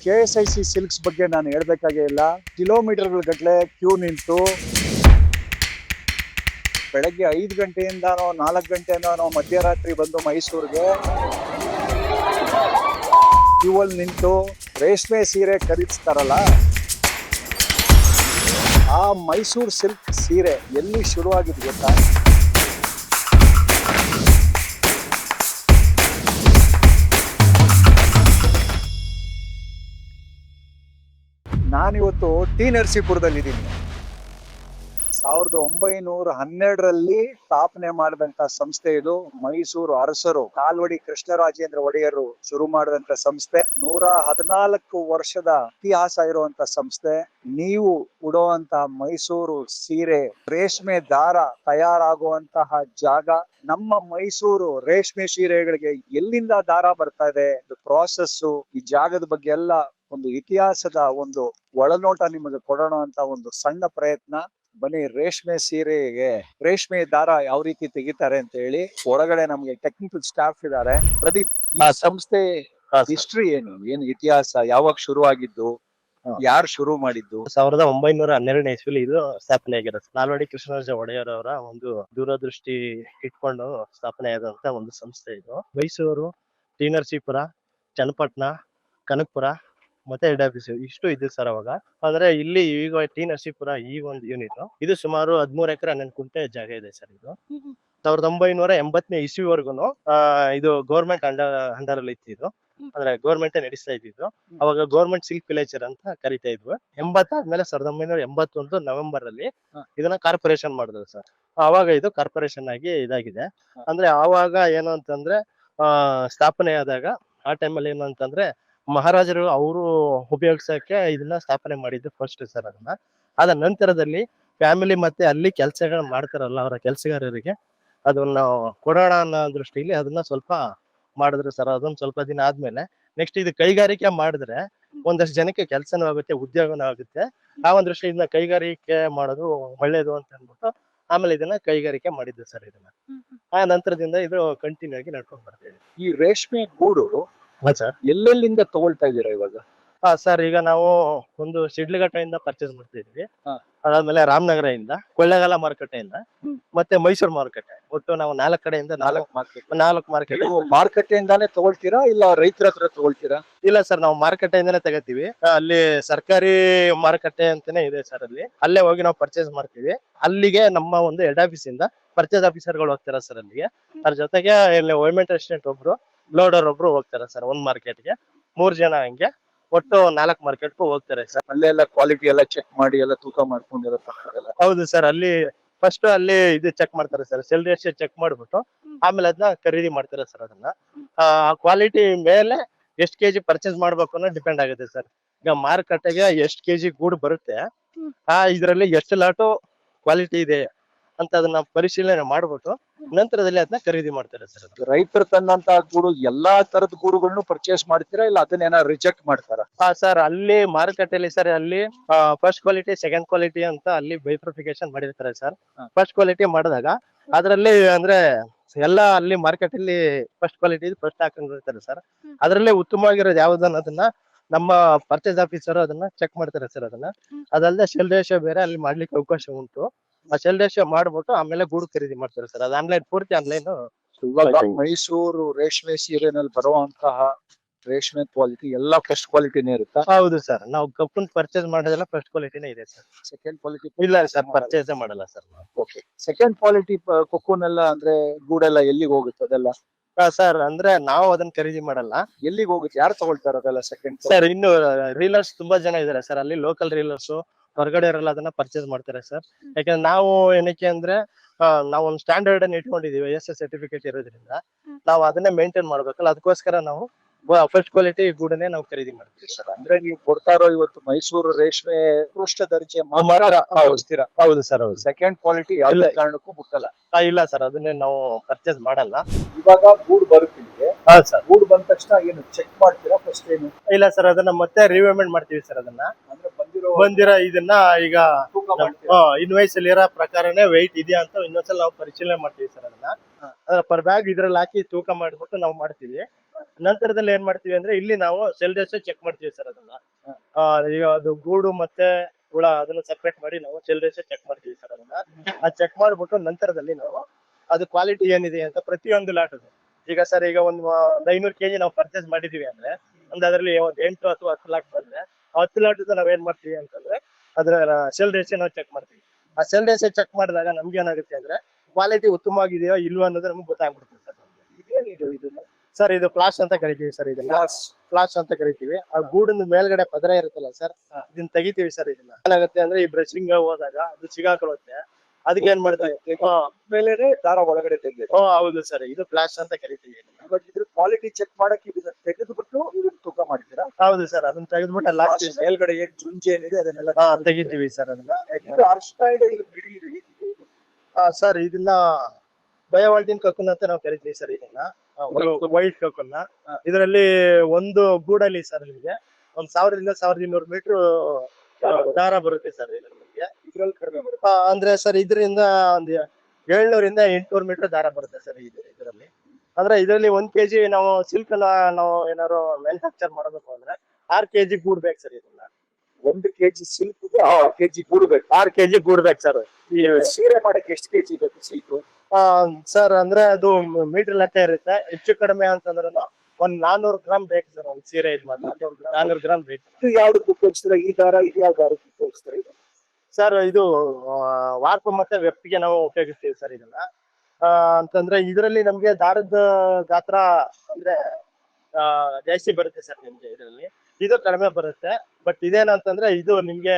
KSIC silks ಬಗ್ಗೆ ನಾನು ಹೇಳ್ಬೇಕಾಗೇ ಇಲ್ಲ. ಕಿಲೋಮೀಟರ್ಗಳ ಗಟ್ಟಲೆ ಕ್ಯೂ ನಿಂತು ಬೆಳಗ್ಗೆ 5 ಗಂಟೆಯಿಂದನೋ 4 ಗಂಟೆಯಿಂದನೋ ಮಧ್ಯರಾತ್ರಿ ಬಂದು ಮೈಸೂರಿಗೆ ಕ್ಯೂ ಅಲ್ಲಿ ನಿಂತು ರೇಷ್ಮೆ ಸೀರೆ ಖರೀದಿಸ್ತಾರಲ್ಲ, ಆ ಮೈಸೂರು ಸಿಲ್ಕ್ ಸೀರೆ ಎಲ್ಲಿ ಶುರುವಾಗಿದ್ದು ಗೊತ್ತಾ? ನಾನಿವತ್ತು ಟಿ ನರಸೀಪುರದಲ್ಲಿದ್ದೀನಿ. 1912ರಲ್ಲಿ ಸ್ಥಾಪನೆ ಮಾಡಿದಂತ ಸಂಸ್ಥೆ ಇದು. ಮೈಸೂರು ಅರಸರು ಕಾಲ್ವಡಿ ಕೃಷ್ಣರಾಜೇಂದ್ರ ಒಡೆಯರು ಶುರು ಮಾಡಿದಂತ ಸಂಸ್ಥೆ. 114 ವರ್ಷದ ಇತಿಹಾಸ ಇರುವಂತ ಸಂಸ್ಥೆ. ನೀವು ಉಡುವಂತ ಮೈಸೂರು ಸೀರೆ, ರೇಷ್ಮೆ ದಾರ ತಯಾರಾಗುವಂತಹ ಜಾಗ. ನಮ್ಮ ಮೈಸೂರು ರೇಷ್ಮೆ ಸೀರೆಗಳಿಗೆ ಎಲ್ಲಿಂದ ದಾರ ಬರ್ತಾ ಇದೆ, ಪ್ರಾಸೆಸ್, ಈ ಜಾಗದ ಬಗ್ಗೆ ಎಲ್ಲ ಒಂದು ಇತಿಹಾಸದ ಒಂದು ಒಳನೋಟ ನಿಮಗೆ ಕೊಡೋಣ ಅಂತ ಒಂದು ಸಣ್ಣ ಪ್ರಯತ್ನ. ಬನ್ನಿ, ರೇಷ್ಮೆ ಸೀರೆಗೆ ರೇಷ್ಮೆ ದಾರ ಯಾವ ರೀತಿ ತೆಗಿತಾರೆ ಅಂತ ಹೇಳಿ. ಹೊರಗಡೆ ನಮ್ಗೆ ಟೆಕ್ನಿಕಲ್ ಸ್ಟಾಫ್ ಇದ್ದಾರೆ. ಪ್ರದೀಪ್, ಈ ಸಂಸ್ಥೆ ಹಿಸ್ಟ್ರಿ ಏನು ಇತಿಹಾಸ, ಯಾವಾಗ ಶುರು ಆಗಿದ್ದು, ಯಾರು ಶುರು ಮಾಡಿದ್ದು? 1912ನೇ ಇಸ್ವಿಲಿ ಇದು ಸ್ಥಾಪನೆ ಆಗಿರುತ್ತೆ. ನಾಲ್ವಡಿ ಕೃಷ್ಣರಾಜ ಒಡೆಯರ್ ಅವರ ಒಂದು ದೂರದೃಷ್ಟಿ ಇಟ್ಕೊಂಡು ಸ್ಥಾಪನೆ ಆದಂತ ಒಂದು ಸಂಸ್ಥೆ ಇದು. ಮೈಸೂರು, ಟಿ ನರಸೀಪುರ, ಚನ್ನಪಟ್ಟಣ, ಕನಕಪುರ ಮತ್ತೆ ಹೆಡ್ ಆಫೀಸ್ ಇಷ್ಟು ಇದೆ ಸರ್. ಅವಾಗ ಅಂದ್ರೆ ಇಲ್ಲಿ ಈಗ ಟಿ ನರಸೀಪುರ ಈ ಒಂದು ಯೂನಿಟ್ ಇದು ಸುಮಾರು 13 ಎಕರೆ 11 ಕುಂಟೆ ಜಾಗ ಇದೆ ಸರ್. ಇದು 1980ನೇ ಇಸ್ವಿವರೆಗೂ ಇದು ಗೌರ್ಮೆಂಟ್ ಅಂಡರ್ ಅಲ್ಲಿ ಇತ್ತು. ಇದು ಅಂದ್ರೆ ಗೌರ್ಮೆಂಟ್ ನಡೆಸ್ತಾ ಇದ್ದಿದ್ದು. ಅವಾಗ ಗೌರ್ಮೆಂಟ್ ಸಿಲ್ಕ್ ವಿಲೇಜರ್ ಅಂತ ಕರಿತಾ ಇದ್ವು. 80 ಆದ್ಮೇಲೆ 1981 ನವೆಂಬರ್ ಅಲ್ಲಿ ಇದನ್ನ ಕಾರ್ಪೊರೇಷನ್ ಮಾಡಿದ್ರು ಸರ್. ಅವಾಗ ಇದು ಕಾರ್ಪೊರೇಷನ್ ಆಗಿ ಇದಾಗಿದೆ. ಅಂದ್ರೆ ಆವಾಗ ಏನು ಅಂತಂದ್ರೆ ಸ್ಥಾಪನೆ ಆದಾಗ ಆ ಟೈಮಲ್ಲಿ ಏನು ಅಂತಂದ್ರೆ ಮಹಾರಾಜರು ಅವರು ಉಪಯೋಗಿಸಕ್ಕೆ ಇದನ್ನ ಸ್ಥಾಪನೆ ಮಾಡಿದ್ದು ಫಸ್ಟ್ ಸರ್. ಅದನ್ನ ಅದ ನಂತರದಲ್ಲಿ ಫ್ಯಾಮಿಲಿ ಮತ್ತೆ ಅಲ್ಲಿ ಕೆಲಸಗಳು ಮಾಡ್ತಾರಲ್ಲ ಅವರ ಕೆಲಸಗಾರರಿಗೆ ಅದನ್ನ ಕೊಡೋಣ ಅನ್ನೋ ದೃಷ್ಟಿಯಲ್ಲಿ ಅದನ್ನ ಸ್ವಲ್ಪ ಮಾಡಿದ್ರು ಸರ್. ಅದೊಂದು ಸ್ವಲ್ಪ ದಿನ ಆದ್ಮೇಲೆ ನೆಕ್ಸ್ಟ್ ಇದು ಕೈಗಾರಿಕೆ ಮಾಡಿದ್ರೆ ಒಂದಷ್ಟು ಜನಕ್ಕೆ ಕೆಲಸನೂ ಆಗುತ್ತೆ, ಉದ್ಯೋಗನೂ ಆಗುತ್ತೆ. ಆ ಒಂದು ದೃಷ್ಟಿಯಿಂದ ಕೈಗಾರಿಕೆ ಮಾಡೋದು ಒಳ್ಳೇದು ಅಂತ ಅಂದ್ಬಿಟ್ಟು ಆಮೇಲೆ ಇದನ್ನ ಕೈಗಾರಿಕೆ ಮಾಡಿದ್ದು ಸರ್. ಇದನ್ನ ಆ ನಂತರದಿಂದ ಇದು ಕಂಟಿನ್ಯೂ ಆಗಿ ನಡ್ಕೊಂಡ್ ಬರ್ತೀವಿ. ಈ ರೇಷ್ಮೆ ಗೂಡು ಸರ್ ಎಲ್ಲೆಲ್ಲಿಂದ ತಗೊಳ್ತಾ ಇದ್ದೀರಾ ಇವಾಗ? ಸರ್ ಈಗ ನಾವು ಒಂದು ಶಿಡ್ಲಘಟ್ಟದಿಂದ ಪರ್ಚೇಸ್ ಮಾಡ್ತಿದ್ವಿ. ಅದಾದ್ಮೇಲೆ ರಾಮನಗರದಿಂದ, ಕೊಳ್ಳೇಗಾಲ ಮಾರುಕಟ್ಟೆಯಿಂದ ಮತ್ತೆ ಮೈಸೂರು ಮಾರುಕಟ್ಟೆ, ಒಟ್ಟು ನಾವು 4 ಕಡೆಯಿಂದ 4 ಮಾರ್ಕೆಟ್. ಮಾರುಕಟ್ಟೆಯಿಂದಾನೇ ತಗೊಳ್ತೀರಾ ಇಲ್ಲ ರೈತರ ಹತ್ರ ತಗೊಳ್ತೀರಾ? ಇಲ್ಲ ಸರ್, ನಾವು ಮಾರುಕಟ್ಟೆಯಿಂದಾನೇ ತಗೋತೀವಿ. ಅಲ್ಲಿ ಸರ್ಕಾರಿ ಮಾರುಕಟ್ಟೆ ಅಂತಾನೆ ಇದೆ ಸರ್. ಅಲ್ಲೇ ಹೋಗಿ ನಾವು ಪರ್ಚೇಸ್ ಮಾಡ್ತೀವಿ. ಅಲ್ಲಿಗೆ ನಮ್ಮ ಒಂದು ಹೆಡ್ ಆಫೀಸ್ ಇಂದ ಪರ್ಚೇಸ್ ಆಫೀಸರ್ಗಳು ಹೋಗ್ತಾರ ಸರ್ ಅಲ್ಲಿಗೆ. ಅದ್ರ ಜೊತೆಗೆ ಇಲ್ಲಿ ವೈಮೆಂಟ್ ಅಸಿಸ್ಟೆಂಟ್ ಒಬ್ರು, ಲೋಡರ್ ಒಬ್ರು ಹೋಗ್ತಾರೆ ಸರ್. 1 ಮಾರ್ಕೆಟ್ಗೆ 3 ಜನ, ಹಂಗೆ ಒಟ್ಟು 4 ಮಾರ್ಕೆಟ್ಗೂ ಹೋಗ್ತಾರೆ ಸರ್. ಅಲ್ಲೆಲ್ಲ ಕ್ವಾಲಿಟಿ ಎಲ್ಲ ಚೆಕ್ ಮಾಡಿ ಎಲ್ಲ ತೂಕ ಮಾಡ್ಕೊಂಡಿರೋ. ಹೌದು ಸರ್, ಅಲ್ಲಿ ಫಸ್ಟ್ ಅಲ್ಲಿ ಇದು ಚೆಕ್ ಮಾಡ್ತಾರೆ ಸರ್, ಸೆಲ್ ರೇಷಿಯೋ ಚೆಕ್ ಮಾಡ್ಬಿಟ್ಟು ಆಮೇಲೆ ಅದನ್ನ ಖರೀದಿ ಮಾಡ್ತಾರೆ ಸರ್. ಅದನ್ನ ಕ್ವಾಲಿಟಿ ಮೇಲೆ ಎಷ್ಟು ಕೆಜಿ ಪರ್ಚೇಸ್ ಮಾಡ್ಬೇಕು ಅನ್ನೋ ಡಿಪೆಂಡ್ ಆಗುತ್ತೆ ಸರ್. ಈಗ ಮಾರುಕಟ್ಟೆಗೆ ಎಷ್ಟು ಕೆಜಿ ಗೂಡು ಬರುತ್ತೆ, ಇದ್ರಲ್ಲಿ ಎಷ್ಟು ಲಾಟು ಕ್ವಾಲಿಟಿ ಇದೆ ಅಂತ ಅದನ್ನ ಪರಿಶೀಲನೆ ಮಾಡ್ಬಿಟ್ಟು ನಂತರದಲ್ಲಿ ಅದನ್ನ ಖರೀದಿ ಮಾಡ್ತಾರೆ ಸರ್. ರೈತರು ತಂದಂತ ಗೂಡು ಎಲ್ಲಾ ತರದ ಗೂಡುಗಳನ್ನು ಪರ್ಚೇಸ್ ಮಾಡ್ತೀರಾ ಇಲ್ಲ ಅದನ್ನೇನ ರಿಜೆಕ್ಟ್ ಮಾಡ್ತಾರ? ಸರ್, ಅಲ್ಲಿ ಮಾರುಕಟ್ಟೆಯಲ್ಲಿ ಸರ್ ಅಲ್ಲಿ ಫಸ್ಟ್ ಕ್ವಾಲಿಟಿ, ಸೆಕೆಂಡ್ ಕ್ವಾಲಿಟಿ ಅಂತ ಅಲ್ಲಿ ಬೈಫರ್ಫಿಕೇಶನ್ ಮಾಡಿರ್ತಾರೆ ಸರ್. ಫಸ್ಟ್ ಕ್ವಾಲಿಟಿ ಮಾಡಿದಾಗ ಅದ್ರಲ್ಲಿ ಅಂದ್ರೆ ಎಲ್ಲ ಅಲ್ಲಿ ಮಾರ್ಕೆಟ್ ಅಲ್ಲಿ ಫಸ್ಟ್ ಕ್ವಾಲಿಟಿ ಫಸ್ಟ್ ಹಾಕೊಂಡಿರ್ತಾರೆ ಸರ್. ಅದ್ರಲ್ಲೇ ಉತ್ತಮವಾಗಿರೋದು ಯಾವ್ದು ಅನ್ನೋದನ್ನ ನಮ್ಮ ಪರ್ಚೇಸ್ ಆಫೀಸರ್ ಅದನ್ನ ಚೆಕ್ ಮಾಡ್ತಾರೆ ಸರ್. ಅದಲ್ಲದೆ ಸೆಲ್ ರೇಷಿಯೋ ಬೇರೆ ಅಲ್ಲಿ ಮಾಡ್ಲಿಕ್ಕೆ ಅವಕಾಶ ಉಂಟು. ಆ ಸೆಲ್ ರೇಷಿಯೋ ಮಾಡ್ಬಿಟ್ಟು ಆಮೇಲೆ ಗೂಡು ಖರೀದಿ ಮಾಡ್ತಾರೆ ಸರ್. ಅದು ಆನ್ಲೈನ್, ಪೂರ್ತಿ ಆನ್ಲೈನ್. ಮೈಸೂರು ರೇಷ್ಮೆ ಸೀರೆನಲ್ಲಿ ಬರುವಂತಹ ರೇಷ್ಮೆ ಕ್ವಾಲಿಟಿ ಎಲ್ಲ ಫಸ್ಟ್ ಕ್ವಾಲಿಟಿನೇ ಇರುತ್ತಾ? ಹೌದು ಸರ್, ನಾವು ಕಪ್ಪನ್ ಪರ್ಚೇಸ್ ಮಾಡೋದೆಲ್ಲ ಫಸ್ಟ್ ಕ್ವಾಲಿಟಿನೇ ಇದೆ ಸರ್. ಸೆಕೆಂಡ್ ಕ್ವಾಲಿಟಿ ಇಲ್ಲ ಸರ್, ಪರ್ಚೇಸ್ ಮಾಡಲ್ಲ ಸರ್. ಓಕೆ, ಸೆಕೆಂಡ್ ಕ್ವಾಲಿಟಿ ಕೊಕ್ಕುನೆಲ್ಲ ಅಂದ್ರೆ ಗೂಡೆಲ್ಲ ಎಲ್ಲಿಗೆ ಹೋಗುತ್ತೆ ಅದೆಲ್ಲ? ಸರ್, ಅಂದ್ರೆ ನಾವು ಅದನ್ನ ಖರೀದಿ ಮಾಡಲ್ಲ. ಎಲ್ಲಿಗೆ ಹೋಗುತ್ತೆ, ಯಾರು ತಗೊಳ್ತಾರ ಅದೆಲ್ಲ ಸೆಕೆಂಡ್? ಸರ್, ಇನ್ನು ರೀಲರ್ಸ್ ತುಂಬಾ ಜನ ಇದಾರೆ ಸರ್. ಅಲ್ಲಿ ಲೋಕಲ್ ರೀಲರ್ಸ್ ಹೊರಗಡೆ ಇರಲ್ಲ, ಅದನ್ನ ಪರ್ಚೇಸ್ ಮಾಡ್ತಾರೆ ಸರ್. ಯಾಕಂದ್ರೆ ನಾವು ಏನಕ್ಕೆ ಅಂದ್ರೆ ನಾವು ಒಂದು ಸ್ಟ್ಯಾಂಡರ್ಡ್ ಅನ್ನ ಇಟ್ಕೊಂಡಿದೀವಿ. ISO ಸರ್ಟಿಫಿಕೇಟ್ ಇರೋದ್ರಿಂದ ನಾವು ಅದನ್ನೇ ಮೇಂಟೈನ್ ಮಾಡ್ಬೇಕಲ್ಲ, ಅದಕ್ಕೋಸ್ಕರ ನಾವು ಫಸ್ಟ್ ಕ್ವಾಲಿಟಿ ಗೂಡನ್ನೇ ನಾವು ಖರೀದಿ ಮಾಡ್ತೀವಿ ಸರ್. ಅಂದ್ರೆ ನೀವು ಕೊಡ್ತಾ ಇರೋ ಇವತ್ತು ಮೈಸೂರು ರೇಷ್ಮೆ ಉತ್ಕೃಷ್ಟ ದರ್ಜೆ ಹೌದು ಸರ್. ಹೌದು, ಸೆಕೆಂಡ್ ಕ್ವಾಲಿಟಿ ಯಾವುದೇ ಕಾರಣಕ್ಕೂ ಮುಟ್ಟಲ್ಲ? ಇಲ್ಲ ಸರ್, ಅದನ್ನೇ ನಾವು ಪರ್ಚೇಸ್ ಮಾಡಲ್ಲ. ಇವಾಗ ಗೂಡು ಬರುತ್ತೆ ನಿಮಗೆ? ಸರ್, ಗೂಡು ಬಂದ ತಕ್ಷಣ ಏನು ಚೆಕ್ ಮಾಡ್ತೀರಾ ಫಸ್ಟ್? ಏನು ಇಲ್ಲ ಸರ್, ಅದನ್ನ ಮತ್ತೆ ರಿವೇಮೆಂಟ್ ಮಾಡ್ತೀವಿ ಸರ್. ಅದನ್ನ ಅಂದ್ರೆ ಬಂದಿರೋ ಇದನ್ನ ಈಗ ಇನ್ವಾಯ್ಸ್ ಅಲ್ಲಿ ಇರೋ ಪ್ರಕಾರನೇ ವೆಯ್ಟ್ ಇದೆಯಾ ಅಂತ ಇನ್ನೊಂದ್ಸಲ ನಾವು ಪರಿಶೀಲನೆ ಮಾಡ್ತೀವಿ ಸರ್. ಅದನ್ನ ಪರ್ ಬ್ಯಾಗ್ ಇದ್ರಲ್ಲಿ ಹಾಕಿ ತೂಕ ಮಾಡ್ಬಿಟ್ಟು ನಾವು ಮಾಡ್ತೀವಿ. ನಂತರದಲ್ಲಿ ಏನ್ ಮಾಡ್ತೀವಿ ಅಂದ್ರೆ ಇಲ್ಲಿ ನಾವು ಸೆಲ್ ರೇಸ್ ಚೆಕ್ ಮಾಡ್ತೀವಿ ಸರ್ ಅದನ್ನ. ಈಗ ಅದು ಗೂಡು ಮತ್ತೆ ಹುಳ ಅದನ್ನ ಸೆಪರೇಟ್ ಮಾಡಿ ನಾವು ಸೆಲ್ ರೇಸ್ ಚೆಕ್ ಮಾಡ್ತೀವಿ ಸರ್ ಅದನ್ನ. ಚೆಕ್ ಮಾಡ್ಬಿಟ್ಟು ನಂತರದಲ್ಲಿ ನಾವು ಅದು ಕ್ವಾಲಿಟಿ ಏನಿದೆ ಅಂತ ಪ್ರತಿಯೊಂದು ಲಾಟ್ ಈಗ ಸರ್ ಈಗ ಒಂದು 500 ಕೆಜಿ ನಾವು ಪರ್ಚೇಸ್ ಮಾಡಿದೀವಿ ಅಂದ್ರೆ ಒಂದು ಅದರಲ್ಲಿ 8 ಅಥವಾ 10 ಲಾಟ್ ಬಂದ್ರೆ 10 ಲಾಟ್ ನಾವ್ ಏನ್ ಮಾಡ್ತೀವಿ ಅಂತಂದ್ರೆ ಅದ್ರ ಸೆಲ್ ರೇಸ್ ನಾವು ಚೆಕ್ ಮಾಡ್ತೀವಿ. ಆ ಸೆಲ್ ರೇಸ್ ಚೆಕ್ ಮಾಡಿದಾಗ ನಮ್ಗೆ ಏನಾಗುತ್ತೆ ಅಂದ್ರೆ ಕ್ವಾಲಿಟಿ ಉತ್ತಮವಾಗಿದೆಯೋ ಇಲ್ವೋ ಅನ್ನೋದು ನಮ್ಗೆ ಗೊತ್ತಾಗ್ಬಿಡುತ್ತೆ ಸರ್. ಸರ್ ಇದು ಫ್ಲಾಶ್ ಅಂತ ಕರಿತೀವಿ ಸರ್. ಇದನ್ನ ಫ್ಲಾಶ್ ಅಂತ ಕರಿತೀವಿ. ಆ ಗೂಡಿನ ಮೇಲ್ಗಡೆ ಪದರ ಇರುತ್ತಲ್ಲ ಸರ್, ಇದನ್ನ ತೆಗಿತೀವಿ ಸರ್. ಇದನ್ನ ಏನಾಗುತ್ತೆ ಅಂದ್ರೆ ಈ ಬ್ರಷಿಂಗ್ ಹೋದಾಗ ಅದು ಸಿಗಾಕೊಳ್ಳುತ್ತೆ. ಅದಕ್ಕೆ ಏನ್ ಮಾಡ್ತೀವಿ ಮೇಲೆ ದಾರ ಒಳಗಡೆ ತೆಗೆದು. ಹೌದು ಸರ್, ಇದು ಫ್ಲಾಶ್ ಅಂತ ಕರಿತೀವಿ. ಬಟ್ ಇದ್ರ ಕ್ವಾಲಿಟಿ ಚೆಕ್ ಮಾಡಕ್ಕೆ ಇದನ್ನ ತೆಗೆದುಬಿಟ್ಟು ಇದನ್ನ ತೂಕ ಮಾಡ್ತೀರಾ? ಹೌದು ಸರ್, ಅದನ್ನ ತೆಗೆದ್ಬಿಟ್ಟು ಅಲ್ಲ ಮೇಲ್ಗಡೆ ಏನ್ ಚುಂಚೆ ಏನಿದೆ ಅದನ್ನೆಲ್ಲ ತೆಗಿತೀವಿ ಸರ್. ಅದನ್ನ ಸರ್ ಇದನ್ನ ಬಯೋವಾಲ್ಟಿನ್ ಕಕ್ಕುನ್ ಅಂತ ನಾವು ಕರಿತೀವಿ ಸರ್. ಇದನ್ನ ವೈಟ್ ಕಕ್ಕುನ್ನ. ಇದರಲ್ಲಿ ಒಂದು ಗೂಡಲ್ಲಿ ಸರ್ ನಿಮಗೆ 1000 ರಿಂದ 1200 ಮೀಟರ್ ದಾರ ಬರುತ್ತೆ ಸರ್. ಇದ್ರಲ್ಲಿ ಕಡಿಮೆ ಅಂದ್ರೆ ಸರ್ ಇದರಿಂದ ಒಂದು 700 ರಿಂದ 800 ಮೀಟರ್ ದಾರ ಬರುತ್ತೆ ಸರ್ ಇದರಲ್ಲಿ. ಅಂದ್ರೆ ಇದರಲ್ಲಿ 1 kg ನಾವು ಸಿಲ್ಕ್ ನಾವು ಏನಾದ್ರು ಮ್ಯಾನುಫ್ಯಾಕ್ಚರ್ ಮಾಡಬೇಕು ಅಂದ್ರೆ 6 kg ಗೂಡ್ ಬೇಕು ಸರ್. ಇದನ್ನ 1 kg ಸಿಲ್ಕ್ 6 kg ಗೂಡ್ಬೇಕು. 6 kg ಗೂಡ್ ಬೇಕು ಸರ್. ಈ ಸೀರೆ ಮಾಡಕ್ಕೆ ಎಷ್ಟು kg ಬೇಕು ಸಿಲ್ಕ್? ಸರ್ ಅಂದ್ರೆ ಅದು ಮೀಟರ್ ಲೆಕ್ಕ ಇರುತ್ತೆ. ಹೆಚ್ಚು ಕಡಿಮೆ ಅಂತಂದ್ರೆ ಒಂದ್ 400 ಗ್ರಾಮ್ ಬೇಕು ಸರ್. ಒಂದ್ ಸೀರೆ ಇದು ಮಾತ್ರ 400 ಗ್ರಾಮ್ ಬೇಕು. ಇದು ಯಾವ್ದಕ್ಕೆ ಉಪಯೋಗಿಸ್ತೀರಾ? ಈ ದಾರ ಇದು ಯಾವ ದಾರಕ್ಕೆ ಉಪಯೋಗಿಸ್ತೀರಾ? ಇದು ಸರ್ ಇದು ವಾರ್ಪ್ ಮತ್ತೆ ವೆಪ್ಗೆ ನಾವು ಉಪಯೋಗಿಸ್ತೀವಿ ಸರ್ ಇದನ್ನ. ಅಂತಂದ್ರೆ ಇದರಲ್ಲಿ ನಮ್ಗೆ ದಾರದ ಗಾತ್ರ ಅಂದ್ರೆ ಜಾಸ್ತಿ ಬರುತ್ತೆ ಸರ್ ನಿಮ್ಗೆ. ಇದರಲ್ಲಿ ಇದು ಕಡಿಮೆ ಬರುತ್ತೆ. ಬಟ್ ಇದೇನಂತಂದ್ರೆ ಇದು ನಿಮ್ಗೆ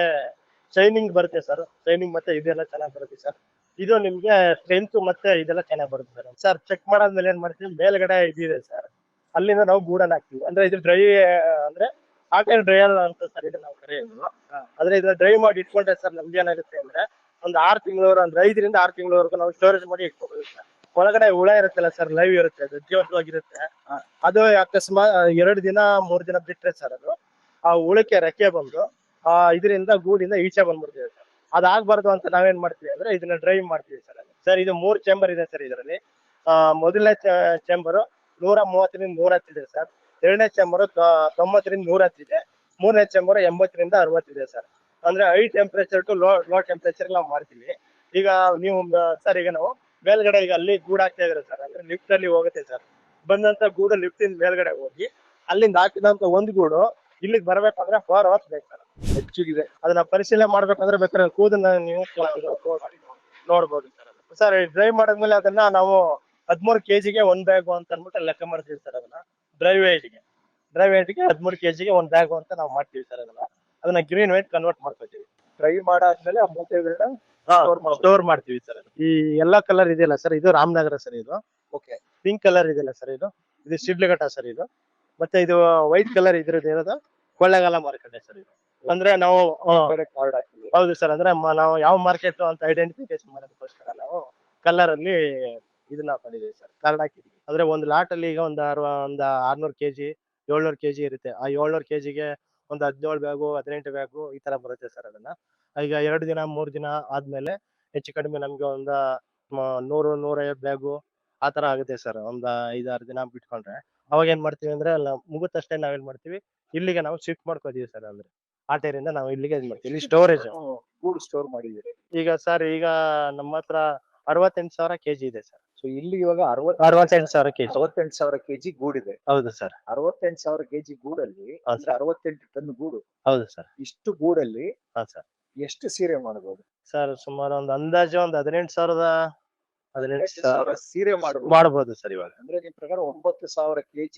ಶೈನಿಂಗ್ ಬರುತ್ತೆ ಸರ್. ಶೈನಿಂಗ್ ಮತ್ತೆ ಇದೆಲ್ಲ ಚೆನ್ನಾಗಿ ಬರುತ್ತೆ ಸರ್. ಇದು ನಿಮ್ಗೆ ಸ್ಟ್ರೆಂತ್ ಮತ್ತೆ ಇದೆಲ್ಲ ಚೆನ್ನಾಗಿ ಬರುತ್ತೆ ಸರ್. ಸರ್ ಚೆಕ್ ಮಾಡಾದ್ಮೇಲೆ ಏನ್ ಮಾಡ್ತೀವಿ, ಮೇಲ್ಗಡೆ ಇದಿದೆ ಸರ್, ಅಲ್ಲಿಂದ ನಾವು ಗೂಡನ್ನ ಹಾಕ್ತಿವಿ. ಅಂದ್ರೆ ಇದು ಡ್ರೈ ಅಂದ್ರೆ ಹಾಟ್ ಅಂಡ್ ಡ್ರೈಯರ್ ಅಂತ ಸರ್ ಇದು ನಾವು ಕರೆಯೋದು. ಆದ್ರೆ ಇದನ್ನ ಡ್ರೈ ಮಾಡಿ ಇಟ್ಕೊಂಡ್ರೆ ಸರ್ ನಮ್ಗೆ ಏನಾಗುತ್ತೆ ಅಂದ್ರೆ ಒಂದು 6 ತಿಂಗಳವರೆಗೂ, ಒಂದು 5 ರಿಂದ 6 ತಿಂಗಳವರೆಗೂ ನಾವು ಸ್ಟೋರೇಜ್ ಮಾಡಿ ಇಟ್ಕೋಬಹುದು ಸರ್. ಒಳಗಡೆ ಹುಳ ಇರುತ್ತಲ್ಲ ಸರ್, ಲೈವ್ ಇರುತ್ತೆ, ಅದು ಜೀವಂತವಾಗಿರುತ್ತೆ. ಅದು ಅಕಸ್ಮಾತ್ 2 ದಿನ 3 ದಿನ ಬಿಟ್ರೆ ಸರ್ ಅದು ಆ ಹುಳಕ್ಕೆ ರೆಕ್ಕೆ ಬಂದು ಇದರಿಂದ ಗೂಡಿಂದ ಈಚೆ ಬಂದ್ಬಿಡ್ತೀವಿ ಸರ್. ಅದಾಗಬಾರ್ದು ಅಂತ ನಾವೇನ್ ಮಾಡ್ತೀವಿ ಅಂದ್ರೆ ಇದನ್ನ ಡ್ರೈವ್ ಮಾಡ್ತೀವಿ ಸರ್. ಸರ್ ಇದು 3 ಚೇಂಬರ್ ಇದೆ ಸರ್ ಇದರಲ್ಲಿ. ಮೊದಲನೇ ಚೇಂಬರ್ 130 ರಿಂದ 110 ಇದೆ ಸರ್. ಎರಡನೇ ಚೇಂಬರ್ 90 ರಿಂದ 110 ಇದೆ. ಮೂರನೇ ಚೇಂಬರ್ 80 ರಿಂದ 60 ಇದೆ ಸರ್. ಅಂದ್ರೆ high temperature to low temperature ನಾವು ಮಾಡ್ತೀವಿ. ಈಗ ನೀವು ಸರ್ ಈಗ ನಾವು ಮೇಲ್ಗಡೆ ಈಗ ಅಲ್ಲಿ ಗೂಡ್ ಹಾಕ್ತಾ ಇದ್ರೆ ಸರ್, ಅಂದ್ರೆ ಲಿಫ್ಟ್ ಅಲ್ಲಿ ಹೋಗುತ್ತೆ ಸರ್. ಬಂದಂತ ಗೂಡು ಲಿಫ್ಟ್ ಇಂದ ಮೇಲ್ಗಡೆ ಹೋಗಿ ಅಲ್ಲಿಂದ ಹಾಕಿದಂತ ಒಂದು ಗೂಡು ಇಲ್ಲಿಗೆ ಬರ್ಬೇಕಂದ್ರೆ 4 ಅವರ್ಸ್ ಬೇಕು ಸರ್. ಹೆಚ್ಚಿಗಿದೆ. ಅದನ್ನ ಪರಿಶೀಲನೆ ಮಾಡ್ಬೇಕಂದ್ರೆ ಬೇಕಾದ್ರೆ ಕೂದನ್ನ ನೀವು ನೋಡ್ಬೋದು ಸರ್. ಸರ್ ಡ್ರೈ ಮಾಡಾದ್ಮೇಲೆ ಅದನ್ನ ನಾವು 13 kgಗೆ 1 ಬ್ಯಾಗು ಅಂತ ಅಂದ್ಬಿಟ್ಟು ಲೆಕ್ಕ ಮಾಡ್ತೀವಿ ಸರ್. ಅದನ್ನ ಡ್ರೈ ವೇಟ್ಗೆ 13 kgಗೆ 1 ಬ್ಯಾಗು ಅಂತ ನಾವು ಮಾಡ್ತೀವಿ ಸರ್. ಅದನ್ನ ಗ್ರೀನ್ ವೇಟ್ ಕನ್ವರ್ಟ್ ಮಾಡ್ಕೊತೀವಿ. ಡ್ರೈ ಮಾಡಾದ್ಮೇಲೆ ಆ ಮೂಟೆಗಳನ್ನ ಸ್ಟೋರ್ ಮಾಡ್ತೀವಿ ಸರ್. ಈ ಎಲ್ಲಾ ಕಲರ್ ಇದೆಯಲ್ಲ ಸರ್, ಇದು ರಾಮನಗರ ಸರ್. ಇದು ಓಕೆ. ಪಿಂಕ್ ಕಲರ್ ಇದೆಯಲ್ಲ ಸರ್, ಇದು ಶಿಡ್ಲಘಟ್ಟ ಸರ್. ಇದು ಮತ್ತೆ ಇದು ವೈಟ್ ಕಲರ್ ಇದ್ರದ್ದು ಇರೋದು ಕೊಳ್ಳೇಗಾಲ ಮಾರ್ಕೆಟ್ ಸರ್. ಇದು ಅಂದ್ರೆ ನಾವು ಹೌದು ಸರ್, ಅಂದ್ರೆ ನಾವು ಯಾವ ಮಾರ್ಕೆಟ್ ಅಂತ ಐಡೆಂಟಿಫಿಕೇಶನ್ ಮಾಡೋದಕ್ಕೋಸ್ಕರ ನಾವು ಕಲರ್ ಅಲ್ಲಿ ಇದನ್ನ ಹಾಕೊಂಡಿದೀವಿ ಸರ್, ಕಾರ್ಡ್ ಹಾಕಿದೀವಿ. ಅಂದ್ರೆ ಒಂದು ಲಾಟ್ ಅಲ್ಲಿ ಈಗ ಒಂದು 600 kg 700 kg ಇರುತ್ತೆ. ಆ 700 kgಗೆ ಒಂದು 17 ಬ್ಯಾಗು 18 ಬ್ಯಾಗು ಈ ತರ ಬರುತ್ತೆ ಸರ್. ಅದನ್ನ ಈಗ 2 ದಿನ 3 ದಿನ ಆದ್ಮೇಲೆ ಹೆಚ್ಚು ಕಡಿಮೆ ನಮ್ಗೆ ಒಂದು 100-150 ಬ್ಯಾಗು ಆ ತರ ಆಗುತ್ತೆ ಸರ್. ಒಂದು 5-6 ದಿನ ಬಿಟ್ಕೊಂಡ್ರೆ ಅವಾಗ ಏನ್ ಮಾಡ್ತೀವಿ ಅಂದ್ರೆ ಮುಗುತ್ತಷ್ಟೇ ನಾವೇನ್ ಮಾಡ್ತೀವಿ, ಇಲ್ಲಿಗೆ ನಾವು ಶಿಫ್ಟ್ ಮಾಡ್ಕೋತೀವಿ ಸರ್. ಅಂದ್ರೆ ಆಟೇರಿಂದ ನಾವು ಇಲ್ಲಿಗೆ ಮಾಡ್ತೀವಿ ಸ್ಟೋರೇಜ್ ಗೂಡ್ ಸ್ಟೋರ್ ಮಾಡಿದ್ದೀರಿ. ಈಗ ಸರ್ ಈಗ ನಮ್ಮ ಹತ್ರ 68,000 kg ಇದೆ ಸರ್. ಸೊ ಇಲ್ಲಿ ಇವಾಗ 68,000 kg 68,000 kg ಗೂಡಿದೆ. ಹೌದು ಸರ್. 68,000 kg ಗೂಡಲ್ಲಿ 68 ಟನ್ ಗೂಡು. ಹೌದು ಸರ್. ಇಷ್ಟು ಗೂಡಲ್ಲಿ ಸರ್ ಎಷ್ಟು ಸೀರೆ ಮಾಡಬಹುದು ಸರ್? ಸುಮಾರು ಒಂದು ಅಂದಾಜು ಒಂದು 18,000 ಸೀರೆ ಮಾಡಬಹುದು ಸರ್. ಇವಾಗ ಅಂದ್ರೆ ನಿಮ್ ಪ್ರಕಾರ 9,000 kg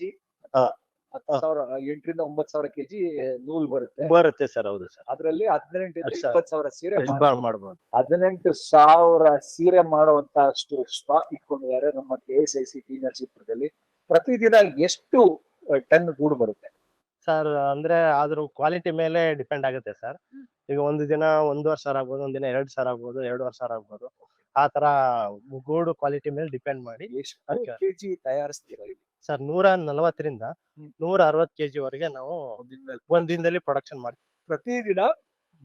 8 ರಿಂದ 9,000 kg ನೂಲ್ ಬರುತ್ತೆ ಸರ್. ಹೌದು ಸರ್. ಅದ್ರಲ್ಲಿ 18 ರಿಂದ 20,000 ಸೀರೆ ಮಾಡಬಹುದು. 18,000 ಸೀರೆ ಮಾಡುವಂತ ಅಷ್ಟು ಸ್ಟಾಕ್ ಇಟ್ಕೊಂಡಿದ್ದಾರೆ ನಮ್ಮ KSIC ಟಿ ನರಸೀಪುರದಲ್ಲಿ. ಪ್ರತಿದಿನ ಎಷ್ಟು ಟನ್ ಗೂಡು ಬರುತ್ತೆ ಸರ್? ಅಂದ್ರೆ ಅದ್ರ ಕ್ವಾಲಿಟಿ ಮೇಲೆ ಡಿಪೆಂಡ್ ಆಗುತ್ತೆ ಸರ್. ಈಗ ಒಂದು ದಿನ 1,500 ಆಗ್ಬೋದು, ಒಂದ್ ದಿನ 2,000 ಆಗ್ಬೋದು, 2,500 ಆಗ್ಬೋದು. ಆ ತರ ಗೂಡು ಕ್ವಾಲಿಟಿ ಮೇಲೆ ಡಿಪೆಂಡ್ ಮಾಡಿ ಎಷ್ಟು kg ತಯಾರಿಸ್ತೀರಾ ಸರ್? 140 ರಿಂದ 160 kg ವರೆಗೆ ನಾವು ಒಂದ್ ದಿನದಲ್ಲಿ ಪ್ರೊಡಕ್ಷನ್ ಮಾಡ್ತೀವಿ. ಪ್ರತಿದಿನ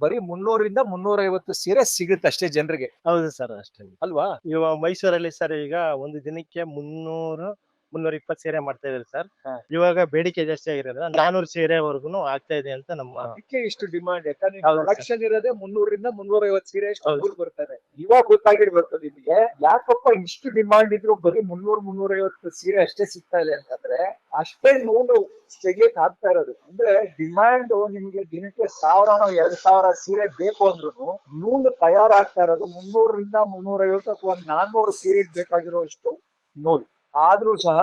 ಬರೀ 300 ರಿಂದ 350 ಸೀರೆ ಸಿಗುತ್ತೆ ಅಷ್ಟೇ ಜನರಿಗೆ. ಹೌದು ಸರ್, ಅಷ್ಟೇ ಅಲ್ವಾ? ಇವಾಗ ಮೈಸೂರಲ್ಲಿ ಸರ್ ಈಗ ಒಂದು ದಿನಕ್ಕೆ 300 320 ಸೀರೆ ಮಾಡ್ತಾ ಇದ್ದಾರೆ ಸರ್. ಹಾ. ಇವಾಗ ಬೇಡಿಕೆ ಜಾಸ್ತಿ ಆಗಿರೋದ್ರಿಂದ 400 ಸೀರೆವರೆಗೂ ಆಗ್ತಾ ಇದೆ ಅಂತ ನಮ್ಮ ಅದಕ್ಕೆ ಇಷ್ಟು ಡಿಮಾಂಡ್. ಯಾಕಂದ್ರೆ ಹೌದು ಪ್ರೊಡಕ್ಷನ್ ಇರೋದೇ 300 ರಿಂದ 350 ಸೀರೆ ಹೌದು. ಅಷ್ಟು ಬರ್ತಾರೆ. ಇವಾಗ ಗೊತ್ತಾಗಿರ್ಬೇಕು ನಿಮಗೆ ಯಾಕಪ್ಪ ಇಷ್ಟು ಡಿಮಾಂಡ್ ಇದ್ರು ಬರೀ 300-350 ಸೀರೆ ಅಷ್ಟೇ ಸಿಗ್ತಾ ಇದೆ ಅಂತಂದ್ರೆ ಅಷ್ಟೇ ನೂಲು ತೆಗಿಯಕ್ ಆಗ್ತಾ ಇರೋದು. ಅಂದ್ರೆ ಡಿಮಾಂಡ್ ನಿಮ್ಗೆ ದಿನಕ್ಕೆ 1000-2000 ಸೀರೆ ಬೇಕು ಅಂದ್ರೂ ನೂಲು ತಯಾರಾಗ್ತಾ ಇರೋದು 300 ರಿಂದ 350 ಅಥವಾ 400 ಸೀರೆ ಬೇಕಾಗಿರೋಷ್ಟು ನೂಲು. ಆದ್ರೂ ಸಹ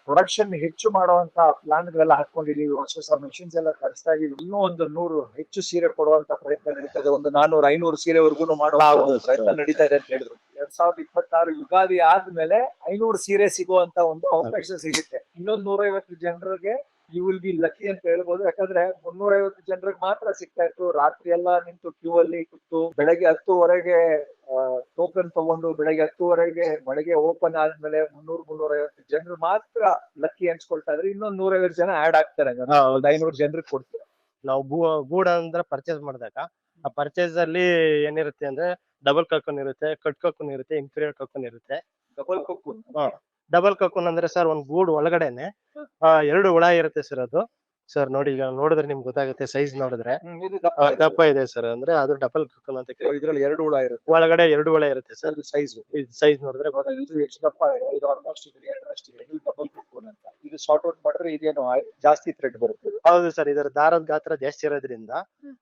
ಪ್ರೊಡಕ್ಷನ್ ಹೆಚ್ಚು ಮಾಡುವಂತ ಪ್ಲಾನ್ ಗಳೆಲ್ಲ ಹಾಕೊಂಡಿದೀವಿ. ಹೊಸ ಮೆಷಿನ್ಸ್ ಎಲ್ಲ ತರಿಸ್ತಾ ಇದೀವಿ. ಇನ್ನೂ ಒಂದು 100 ಹೆಚ್ಚು ಸೀರೆ ಕೊಡುವಂತ ಪ್ರಯತ್ನ ನಡೀತದೆ. ಒಂದು 400-500 ಸೀರೆವರೆಗೂ ಮಾಡುವ ಪ್ರಯತ್ನ ನಡೀತಾ ಇದೆ ಅಂತ ಹೇಳಿದ್ರು. 2026 ಯುಗಾದಿ ಆದ್ಮೇಲೆ 500 ಸೀರೆ ಸಿಗುವಂತ ಒಂದು ಅವಕಾಶ ಸಿಗುತ್ತೆ. ಇನ್ನೊಂದು 150 ಜನರಿಗೆ ಯು ವಿಲ್ ಬಿ ಲಕ್ಕಿ ಅಂತ ಹೇಳ್ಬೋದು. ಯಾಕಂದ್ರೆ 350 ಜನರಿಗೆ ಮಾತ್ರ ಸಿಗ್ತಾ ಇತ್ತು. ರಾತ್ರಿ ಎಲ್ಲ ನಿಂತು ಕ್ಯೂ ಅಲ್ಲಿ ಕೂತು ಬೆಳಗ್ಗೆ 10ವರೆಗೆ ಟೋಕನ್ ತಗೊಂಡು ಬೆಳಗ್ಗೆ 10ವರೆಗೆ ಮಳಿಗೆ ಓಪನ್ ಆದ್ಮೇಲೆ 300-350 ಜನರು ಮಾತ್ರ ಲಕ್ಕಿ ಅನ್ಸ್ಕೊಳ್ತಾ ಇದ್ರೆ. ಇನ್ನೊಂದು 150 ಜನ ಆಡ್ ಆಗ್ತಾರೆ. ಒಂದು 500 ಜನರಿಗೆ ಕೊಡ್ತೀವಿ. ನಾವು ಗೂಡ ಅಂದ್ರೆ ಪರ್ಚೇಸ್ ಮಾಡಿದಾಗ ಆ ಪರ್ಚೇಸ್ ಅಲ್ಲಿ ಏನಿರುತ್ತೆ ಅಂದ್ರೆ ಡಬಲ್ ಕಕ್ಕನ್ ಇರುತ್ತೆ, ಕಟ್ ಕಕ್ಕನ್ ಇರುತ್ತೆ, ಇನ್ಫೀರಿಯರ್ ಕಕ್ಕನ್ ಇರುತ್ತೆ. ಡಬಲ್ ಕೊಕ್ಕು ಡಬಲ್ ಕಕ್ಕನ್ ಅಂದ್ರೆ ಸರ್ ಒಂದ್ ಗೂಡು ಒಳಗಡೆನೆ 2 ಹುಳ ಇರುತ್ತೆ ಸರ್. ಅದು ಸರ್ ನೋಡಿ, ಈಗ ನೋಡಿದ್ರೆ ನಿಮ್ಗೆ ಗೊತ್ತಾಗುತ್ತೆ. ಸೈಜ್ ನೋಡಿದ್ರೆ ದಪ್ಪ ಇದೆ ಸರ್. ಅಂದ್ರೆ ಅದು ಡಬಲ್ ಕಕ್ಕನ್ ಅಂತ ಕರೀತಾರೆ. ಇದ್ರಲ್ಲಿ 2 ಹುಳ ಇರುತ್ತೆ. ಒಳಗಡೆ 2 ಹುಳ ಇರುತ್ತೆ ಸರ್. ಸೈಜ್ ಸೈಜ್ ನೋಡಿದ್ರೆ ಇದು ಎಷ್ಟು ದಪ್ಪ ಇದೆ? ಇದು ಆಲ್ಮೋಸ್ಟ್ ಇದು ಡಬಲ್ ಕೊಕ್ಕು ಅಂತ. ಇದು ಸಾರ್ಟ್ ಔಟ್ ಮಾಡಿದ್ರೆ ಇದೇನು ಜಾಸ್ತಿ ಥ್ರೆಡ್ ಬರುತ್ತೆ. ಹೌದು ಸರ್. ಇದರ ದಾರದ ಗಾತ್ರ ಜಾಸ್ತಿ ಇರೋದ್ರಿಂದ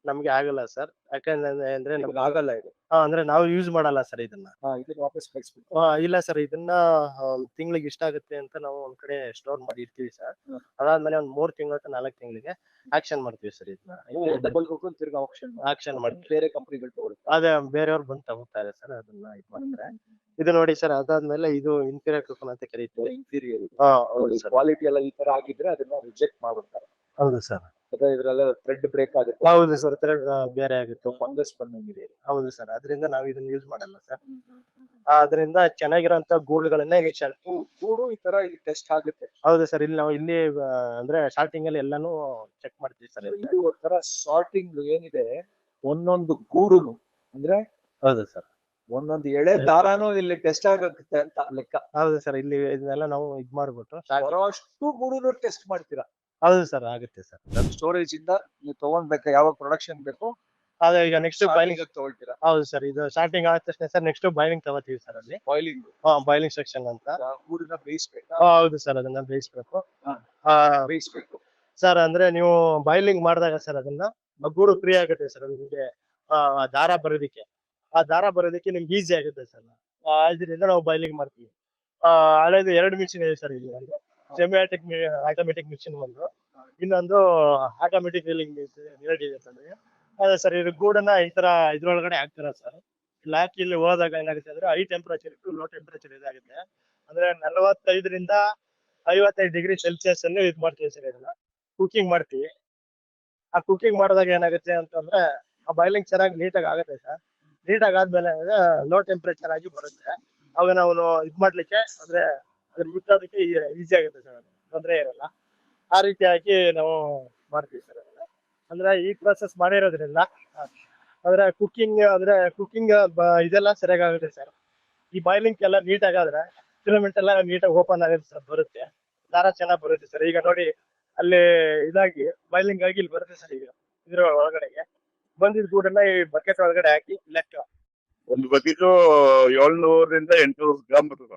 ನಮ್ಗೆ ಆಗಲ್ಲ ಸರ್. ಯಾಕಂದ್ರೆ ಅಂದ್ರೆ ನಮ್ಗೆ ಆಗಲ್ಲ ಇದು. ಅಂದ್ರೆ ನಾವು ಯೂಸ್ ಮಾಡಲ್ಲ ಸರ್ ಇದನ್ನ. ಇದನ್ನ ವಾಪಸ್ ಕಳಿಸ್ಬಿಟ್ಟು. ಇಲ್ಲ ಸರ್, ಇದನ್ನ ತಿಂಗಳಿಗೆ ಇಷ್ಟ ಆಗುತ್ತೆ ಅಂತ ನಾವು ಒಂದ್ ಕಡೆ ಸ್ಟೋರ್ ಮಾಡಿ ಇರ್ತೀವಿ ಸರ್. ಅದಾದ್ಮೇಲೆ ಒಂದ್ 3 ತಿಂಗಳ 4 ತಿಂಗಳಿಗೆ ಆಕ್ಷನ್ ಮಾಡ್ತೀವಿ ಸರ್. ಇದನ್ನ ಡಬಲ್ ಕೊಕ್ಕು ತಿರ್ಗಾ ಆಕ್ಷನ್ ಮಾಡ್ತೀವಿ. ಬೇರೆ ಕಂಪನಿಗಳು ತಗೊಳ್ತಾರೆ. ಅದೇ ಬೇರೆಯವ್ರು ಬಂದು ತಗೋತಾರೆ ಸರ್. ಅದನ್ನ ಇದು ಮಾಡ್ತಾರೆ. ಇದು ನೋಡಿ ಸರ್. ಅದಾದ್ಮೇಲೆ ಇದು ಇನ್ಫೀರಿಯರ್ ಕಕ್ಕನ್ ಅಂತ ಕರೀತೀವಿ. ಇನ್ಫೀರಿಯರ್ ಹೌದು ಸರ್. ಕ್ವಾಲಿಟಿ ಎಲ್ಲ ಈ ತರ ಆಗಿದ್ರೆ ಅದನ್ನ ರಿಜೆಕ್ಟ್ ಮಾಡ್ಬಿಡ್ತಾರೆ. ಹೌದು ಸರ್. ಅದೇ ಇದ್ರಲ್ಲ ಥ್ರೆಡ್ ಬ್ರೇಕ್ ಆಗುತ್ತೆ. ಹೌದು ಸರ್. ಬೇರೆ ಆಗುತ್ತೆ, ಫಂಗಸ್ ಬಂದಂಗಿದೆ. ಹೌದು ಸರ್. ಅದರಿಂದ ನಾವು ಇದನ್ನ ಯೂಸ್ ಮಾಡಲ್ಲ ಸರ್. ಅದರಿಂದ ಚೆನ್ನಾಗಿರೋಂತ ಗೂಡುಗಳನ್ನ ಗೂಡು ಈ ತರ ಇಲ್ಲಿ ಟೆಸ್ಟ್ ಆಗುತ್ತೆ. ಹೌದು ಸರ್. ಇಲ್ಲಿ ನಾವು ಇಲ್ಲಿ ಅಂದ್ರೆ ಸ್ಟಾರ್ಟಿಂಗ್ ಅಲ್ಲಿ ಎಲ್ಲಾನು ಚೆಕ್ ಮಾಡ್ತೀವಿ ಸರ್. ಇದು ಒಂಥರ ಸಾರ್ಟಿಂಗ್ ಏನಿದೆ ಒಂದೊಂದು ಗೂಡುನು ಅಂದ್ರೆ. ಹೌದು ಸರ್. ಒಂದೊಂದು ಎಳೆ ದಾರಾನು ಇಲ್ಲಿ ಟೆಸ್ಟ್ ಆಗುತ್ತೆ ಅಂತ ಲೆಕ್ಕ. ಹೌದು ಸರ್. ಇಲ್ಲಿ ಇದನ್ನೆಲ್ಲ ನಾವು ಇದ್ ಮಾಡ್ಬಿಟ್ಟು ಅಷ್ಟು ಗೂಡುನು ಟೆಸ್ಟ್ ಮಾಡ್ತೀರಾ? ಹೌದು ಸರ್. ಆಗುತ್ತೆ ಸರ್. ಸ್ಟೋರೇಜ್ ಇಂದ ನೀವು ತಗೊಂಡ್ಬೇಕು, ಯಾವಾಗ ಪ್ರೊಡಕ್ಷನ್ ಬೇಕು ಅದೇ ಈಗ ನೆಕ್ಸ್ಟ್ ಬಾಯ್ಲಿಂಗ್ ತಗೊಳ್ತೀರಾ? ಹೌದು ಸರ್. ಇದು ಸ್ಟಾರ್ಟಿಂಗ್ ಆದ ತಕ್ಷಣ ಸರ್ ನೆಕ್ಸ್ಟ್ ಬಾಯ್ಲಿಂಗ್ ತಗೋತೀವಿ ಸರ್. ಅಲ್ಲಿ ಬಾಯ್ಲಿಂಗ್ ಬಾಯ್ಲಿಂಗ್ ಸೆಕ್ಷನ್ ಅಂತ. ಗೂಡನ್ನ ಬೇಯಿಸ್ಬೇಕು. ಹೌದು ಸರ್. ಅದನ್ನ ಬೇಯಿಸ್ಬೇಕು ಬೇಯಿಸ್ಬೇಕು ಸರ್. ಅಂದ್ರೆ ನೀವು ಬಾಯ್ಲಿಂಗ್ ಮಾಡಿದಾಗ ಸರ್ ಅದನ್ನ ಗೂಡು ಫ್ರೀ ಆಗುತ್ತೆ ಸರ್. ನಿಮ್ಗೆ ದಾರ ಬರೋದಿಕ್ಕೆ ನಿಮ್ಗೆ ಈಸಿ ಆಗುತ್ತೆ ಸರ್. ಇದರಿಂದ ನಾವು ಬಾಯ್ಲಿಂಗ್ ಮಾಡ್ತೀವಿ. ಹಳೆದು 2 ಮಿಷಿನ್ ಇದೆ ಸರ್. ಇಲ್ಲಿ ಸೆಮಿ ಆಟೋಮೆಟಿಕ್ ಮಿಷಿನ್ ಒಂದು, ಇನ್ನೊಂದು ಆಟೋಮೆಟಿಕ್ ರೀಲಿಂಗ್ ಇದೆ ಸರ್. ಅದೇ ಸರ್. ಇದು ಗೂಡನ್ನ ಈ ತರ ಇದ್ರೊಳಗಡೆ ಹಾಕ್ತಾರ ಸರ್. ಇಲ್ಲಿ ಹಾಕಿ ಇಲ್ಲಿ ಹೋದಾಗ ಏನಾಗುತ್ತೆ ಅಂದ್ರೆ high temperature to low temperature ಇದಾಗುತ್ತೆ. ಅಂದ್ರೆ 45 ರಿಂದ 55 ಡಿಗ್ರಿ ಸೆಲ್ಸಿಯಸ್ ಅಲ್ಲಿ ಇದು ಮಾಡ್ತೀವಿ ಸರ್. ಇದನ್ನ ಕುಕಿಂಗ್ ಮಾಡ್ತೀವಿ. ಆ ಕುಕಿಂಗ್ ಮಾಡಿದಾಗ ಏನಾಗುತ್ತೆ ಅಂತಂದ್ರೆ ಆ ಬಾಯ್ಲಿಂಗ್ ಚೆನ್ನಾಗಿ ನೀಟಾಗಿ ಆಗುತ್ತೆ ಸರ್. ನೀಟಾಗಿ ಆದ್ಮೇಲೆ ಲೋ ಟೆಂಪರೇಚರ್ ಆಗಿ ಬರುತ್ತೆ. ಅವಾಗ ನಾವು ಇದ್ ಮಾಡ್ಲಿಕ್ಕೆ ಅಂದ್ರೆ ಅದ್ರ ಮುಟ್ಟೋದಕ್ಕೆ ಈಸಿ ಆಗುತ್ತೆ ಸರ್. ತೊಂದರೆ ಇರಲ್ಲ. ಆ ರೀತಿಯಾಗಿ ನಾವು ಮಾಡ್ತೀವಿ ಸರ್. ಅಂದ್ರೆ ಈ ಪ್ರೊಸೆಸ್ ಮಾಡಿರೋದ್ರಿಂದ ಅಂದ್ರೆ ಕುಕಿಂಗ್ ಇದೆಲ್ಲ ಸರಿಯಾಗುತ್ತೆ ಸರ್. ಈ ಬಾಯ್ಲಿಂಗ್ ಎಲ್ಲ ನೀಟಾಗಿ ಆದ್ರೆ ಫಿಲಮೆಂಟ್ ಎಲ್ಲ ನೀಟಾಗಿ ಓಪನ್ ಆಗುತ್ತೆ ಸರ್. ಬರುತ್ತೆ, ದಾರ ಚೆನ್ನಾಗಿ ಬರುತ್ತೆ ಸರ್. ಈಗ ನೋಡಿ ಅಲ್ಲಿ ಇದಾಗಿ ಬಾಯ್ಲಿಂಗ್ ಆಗಿ ಇಲ್ಲಿ ಬರುತ್ತೆ ಸರ್. ಈಗ ಇದ್ರ ಒಳಗಡೆಗೆ ಬಂದಿದ್ ಗೂಡನ್ನ ಈ ಬಕೆಟ್ ಒಳಗಡೆ ಹಾಕಿ ಲೆಕ್ಕ ಒಂದು ಬಕೆಟ್ 700 ರಿಂದ 800 ಗ್ರಾಮ್ ಬರ್ತದ.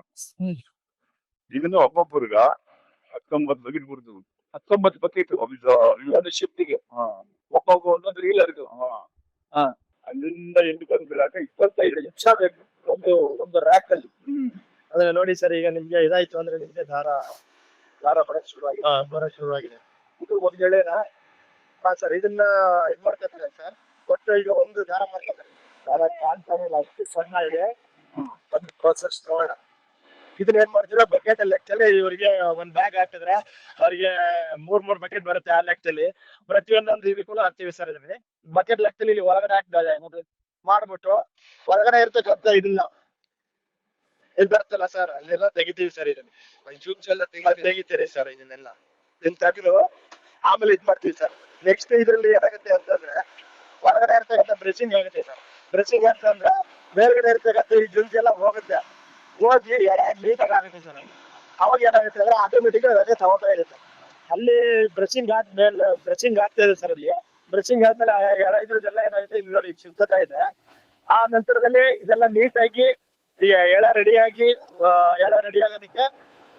ಇದನ್ನು ಒಬ್ಬೊಬ್ಬರಿಗ 19 ಬಕೆಟ್ ಬರ್ತದೆ. 19 ಬಕೆಟ್ ಒಂದು ಶಿಫ್ಟಿಗೆ ಒಬ್ಬೊಬ್ಬ ಒಂದೊಂದು ರೀಲರ್. ಅಲ್ಲಿಂದ 8 ಬರ್ತದಾಗ 25 ನಿಮಿಷ ಬೇಕು ಒಂದು ರ್ಯಾಕ್ ಅಲ್ಲಿ. ಅದೇ ನೋಡಿ ಸರ್. ಈಗ ನಿಮ್ಗೆ ಇದಾಯ್ತು ಅಂದ್ರೆ ನಿಮ್ಗೆ ದಾರ ಬರೋಕ್ ಶುರುವಾಗಿದೆ. ಇದು ಒಂದ್ ಎಳೆನಾ ಸರ್. ಇದನ್ನ ಇದ್ ಮಾಡ್ಕೊತಾರೆ ಸರ್. ಒಟ್ಟು ಈಗ ಒಂದು ದಾರ ಮಾಡ್ಕೊತಾರೆ. ದಾರ ಕಾಣ್ತಾನೆ ಇಲ್ಲ, ಅಷ್ಟು ಸಣ್ಣ ಇದೆ. ಒಂದು ಪ್ರೋಸೆಸ್ ನೋಡೋಣ. ಇದನ್ನ ಏನ್ ಮಾಡ್ತೀರಾ, ಬಕೆಟ್ ಲೆಕ್ಕದಲ್ಲಿ ಇವರಿಗೆ ಒಂದ್ ಬ್ಯಾಗ್ ಹಾಕಿದ್ರೆ ಅವ್ರಿಗೆ 3 ಬಕೆಟ್ ಬರುತ್ತೆ. ಆ ಲೆಕ್ಕದಲ್ಲಿ ಪ್ರತಿಯೊಂದೊಂದು ಇದಕ್ಕೂ ಹಾಕ್ತಿವಿ ಸರ್. ಇದರಲ್ಲಿ ಬಕೆಟ್ ಲೆಕ್ಕದಲ್ಲಿ ಇಲ್ಲಿ ಒಳಗಡೆ ಹಾಕ್ತಾರೆ ಮಾಡ್ಬಿಟ್ಟು ಒಳಗಡೆ ಇರ್ತಕ್ಕಂಥ ಇದನ್ನ ಇದು ಬರ್ತಲ್ಲ ಸರ್, ಅಲ್ಲೆಲ್ಲ ತೆಗಿತೀವಿ ಸರ್. ಇದನ್ನ ತೆಗಿತೀರಿ ಸರ್. ಇದನ್ನೆಲ್ಲ ತೆಗೆದು ಆಮೇಲೆ ಇದ್ ಮಾಡ್ತೀವಿ ಸರ್. ನೆಕ್ಸ್ಟ್ ಇದ್ರಲ್ಲಿ ಏನಾಗುತ್ತೆ ಅಂತಂದ್ರೆ ಒಳಗಡೆ ಇರ್ತಕ್ಕಂಥ ಬ್ರೆಸಿಂಗ್ ಆಗುತ್ತೆ ಸರ್. ಬ್ರೆಸಿಂಗ್ ಅಂತಂದ್ರೆ ಮೇಲ್ಗಡೆ ಇರ್ತಕ್ಕಂಥ ಈ ಜುನ್ಸ್ ಎಲ್ಲ ಹೋಗುತ್ತೆ. ಹೋಗಿ ನೀಟಾಗಿ ಆಗುತ್ತೆ ಸರ್. ಅವಾಗ ಏನಾಗುತ್ತೆ ಅಂದ್ರೆ ಆಟೋಮೆಟಿಕ್ ಅದೇ ತಗೋತಾ ಇರುತ್ತೆ. ಅಲ್ಲಿ ಬ್ರಷಿಂಗ್ ಆದ್ಮೇಲೆ ಬ್ರಷಿಂಗ್ ಆಗ್ತಾ ಇದೆ ಸರ್. ಅಲ್ಲಿ ಬ್ರಷಿಂಗ್ ಆದ್ಮೇಲೆ ಇದ್ರದ್ದೆಲ್ಲ ಏನಾಗುತ್ತೆ ನೋಡಿ ಸಿಗ್ತಾ ಇದೆ. ಆ ನಂತರದಲ್ಲಿ ಇದೆಲ್ಲ ನೀಟಾಗಿ ಎಳೆ ರೆಡಿಯಾಗಿ ರೆಡಿ ಆಗೋದಕ್ಕೆ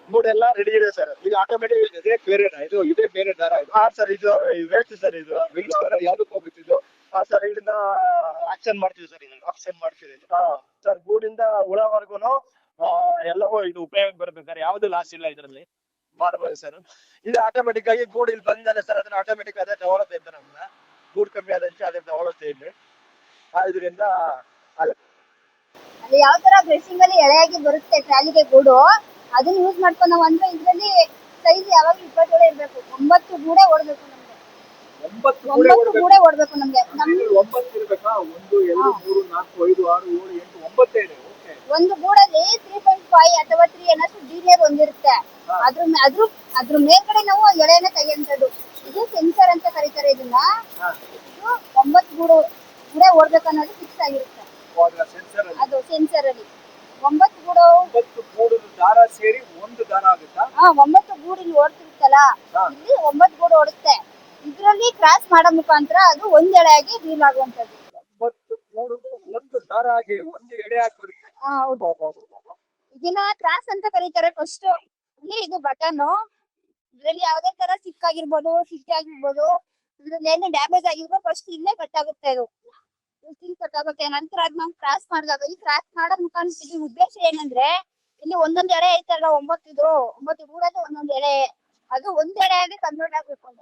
ಮೂಡೆಲ್ಲ ರೆಡಿ ಇದೆ ಸರ್. ಈಗ ಆಟೋಮೆಟಿಕ್ ಇದೇ ಬೇರೆ ಇದೇ ಬೇರೆ ದಾರ ಇದು. ಸರ್ ಇದು ವೇಸ್ಟ್ ಸರ್. ಇದು ಯಾವ್ದಕ್ಕೆ ಹೋಗ್ಬಿಟ್ಟಿದ್ದು ಸರ್. ಇದನ್ನ ಆಕ್ಷನ್ ಮಾಡ್ತೀವಿ ಸರ್. ಇದನ್ನ ಆಕ್ಷನ್ ಮಾಡ್ತೀವಿ ಸರ್. ಗೂಡಿಂದ ಉಳವರೆಗೂ ಎಲ್ಲವೂ ಇದು ಉಪಯೋಗ ಬರ್ಬೇಕಾದ್ರೆ ಯಾವ್ದು ಲಾಸ್ ಇಲ್ಲ ಇದರಲ್ಲಿ ಮಾಡಬಹುದು ಸರ್. ಇದು ಆಟೋಮೆಟಿಕ್ ಆಗಿ ಗೂಡ್ ಇಲ್ಲಿ ಬಂದಲ್ಲ ಸರ್. ಅದನ್ನ ಆಟೋಮೆಟಿಕ್ ಅದೇ ತಗೊಳುತ್ತೆ ಅಂತ ನಮ್ಮನ್ನ ಗೂಡ್ ಕಮ್ಮಿ ಆದಂತೆ ಅದೇ ತಗೊಳುತ್ತೆ ಇಲ್ಲಿ. ಇದರಿಂದ ಅಲ್ಲಿ ಯಾವ ತರ ಬ್ರಷಿಂಗ್ ಅಲ್ಲಿ ಎಳೆಯಾಗಿ ಬರುತ್ತೆ ಟ್ರಾಲಿಗೆ ಗೂಡು, ಅದನ್ನ ಯೂಸ್ ಮಾಡ್ಕೊಂಡು ನಾವು ಅಂದ್ರೆ ಇದ್ರಲ್ಲಿ ಸೈಜ್ ಯಾವಾಗ 27 ಇರ್ಬೇಕು. 9 ಗೂಡೆ ಓಡ್ಬೇಕು ನಮ್ಗೆ. 9 ಗೂಡೆ ಓಡ್ಬೇಕು ನಮ್ಗೆ. ನಮ್ಗೆ 9 ಇರ್ಬೇಕಾ? 1 2 3 4 5 6 7 8 9 ಇದೆ. ಒಂದು ಗೂಡಲ್ಲಿ 3.5 ಅಥವಾ 3 ಅನ್ನಷ್ಟು ಡೀಲೇರ್ ಒಂದಿರುತ್ತೆ. ಅದ್ರ ಮೇಲ್ಗಡೆ ನಾವು ಎಳೆನ ತೆಗೆಯುವಂಥದ್ದು. ಇದು ಸೆನ್ಸರ್ ಅಂತ ಕರೀತಾರೆ ಇದನ್ನ. ಇದು 9 ಗೂಡೆ ಓಡ್ಬೇಕು ಅನ್ನೋದು ಫಿಕ್ಸ್ ಆಗಿರುತ್ತೆ. ಅದು ಸೆನ್ಸರ್ ಅಲ್ಲಿ 9 ಗೂಡು ದಾರ ಸೇರಿ ಒಂದು ದಾರ ಆಗುತ್ತಾ? 9 ಗೂಡು ಇಲ್ಲಿ ಓಡ್ತಿರುತ್ತಲ್ಲ, ಇಲ್ಲಿ 9 ಗೂಡು ಓಡುತ್ತೆ. ಇದ್ರಲ್ಲಿ ಕ್ರಾಸ್ ಮಾಡೋ ಮುಖಾಂತರ ಅದು ಒಂದ್ ಎಳೆಯಾಗಿ ಡೀಲ್ ಆಗುವಂತದ್ದು. 9 ಗೂಡು ಒಂದು ದಾರ ಆಗಿ ಒಂದು ಎಳೆ ಆಗ್ಬಿಡುತ್ತೆ. ಹೌದು. ಇದನ್ನ ಕ್ರಾಸ್ ಅಂತ ಕರೀತಾರೆ. ಫಸ್ಟ್ ಇಲ್ಲಿ ಇದು ಬಟನ್. ಇದ್ರಲ್ಲಿ ಯಾವ್ದೇ ತರ ಸಿಕ್ಕಾಗಿರ್ಬೋದು, ಆಗಿರ್ಬೋದು, ಇದ್ರಲ್ಲಿ ಏನು ಡ್ಯಾಮೇಜ್ ಆಗಿರ್ಬೋದು, ಫಸ್ಟ್ ಇಲ್ಲೇ ಕಟ್ ಆಗುತ್ತೆ. ಇದು ಕಟ್ ಆಗುತ್ತೆ. ನಂತರ ಅದ್ ನಾವು ಕ್ರಾಸ್ ಮಾಡಿದಾಗ ಈ ಕ್ರಾಸ್ ಮಾಡೋ ಮುಖಾಂತರ ಉದ್ದೇಶ ಏನಂದ್ರೆ, ಇಲ್ಲಿ ಒಂದೊಂದ್ ಎಳೆ ಐತಲ್ಲ 9 ಗೂಡಲ್ಲಿ ಒಂದೊಂದ್ ಎಳೆ, ಅದು ಒಂದ್ ಎಳೆಯಾಗಿ ಕನ್ವರ್ಟ್ ಆಗ್ಬೇಕು ಅಂತ.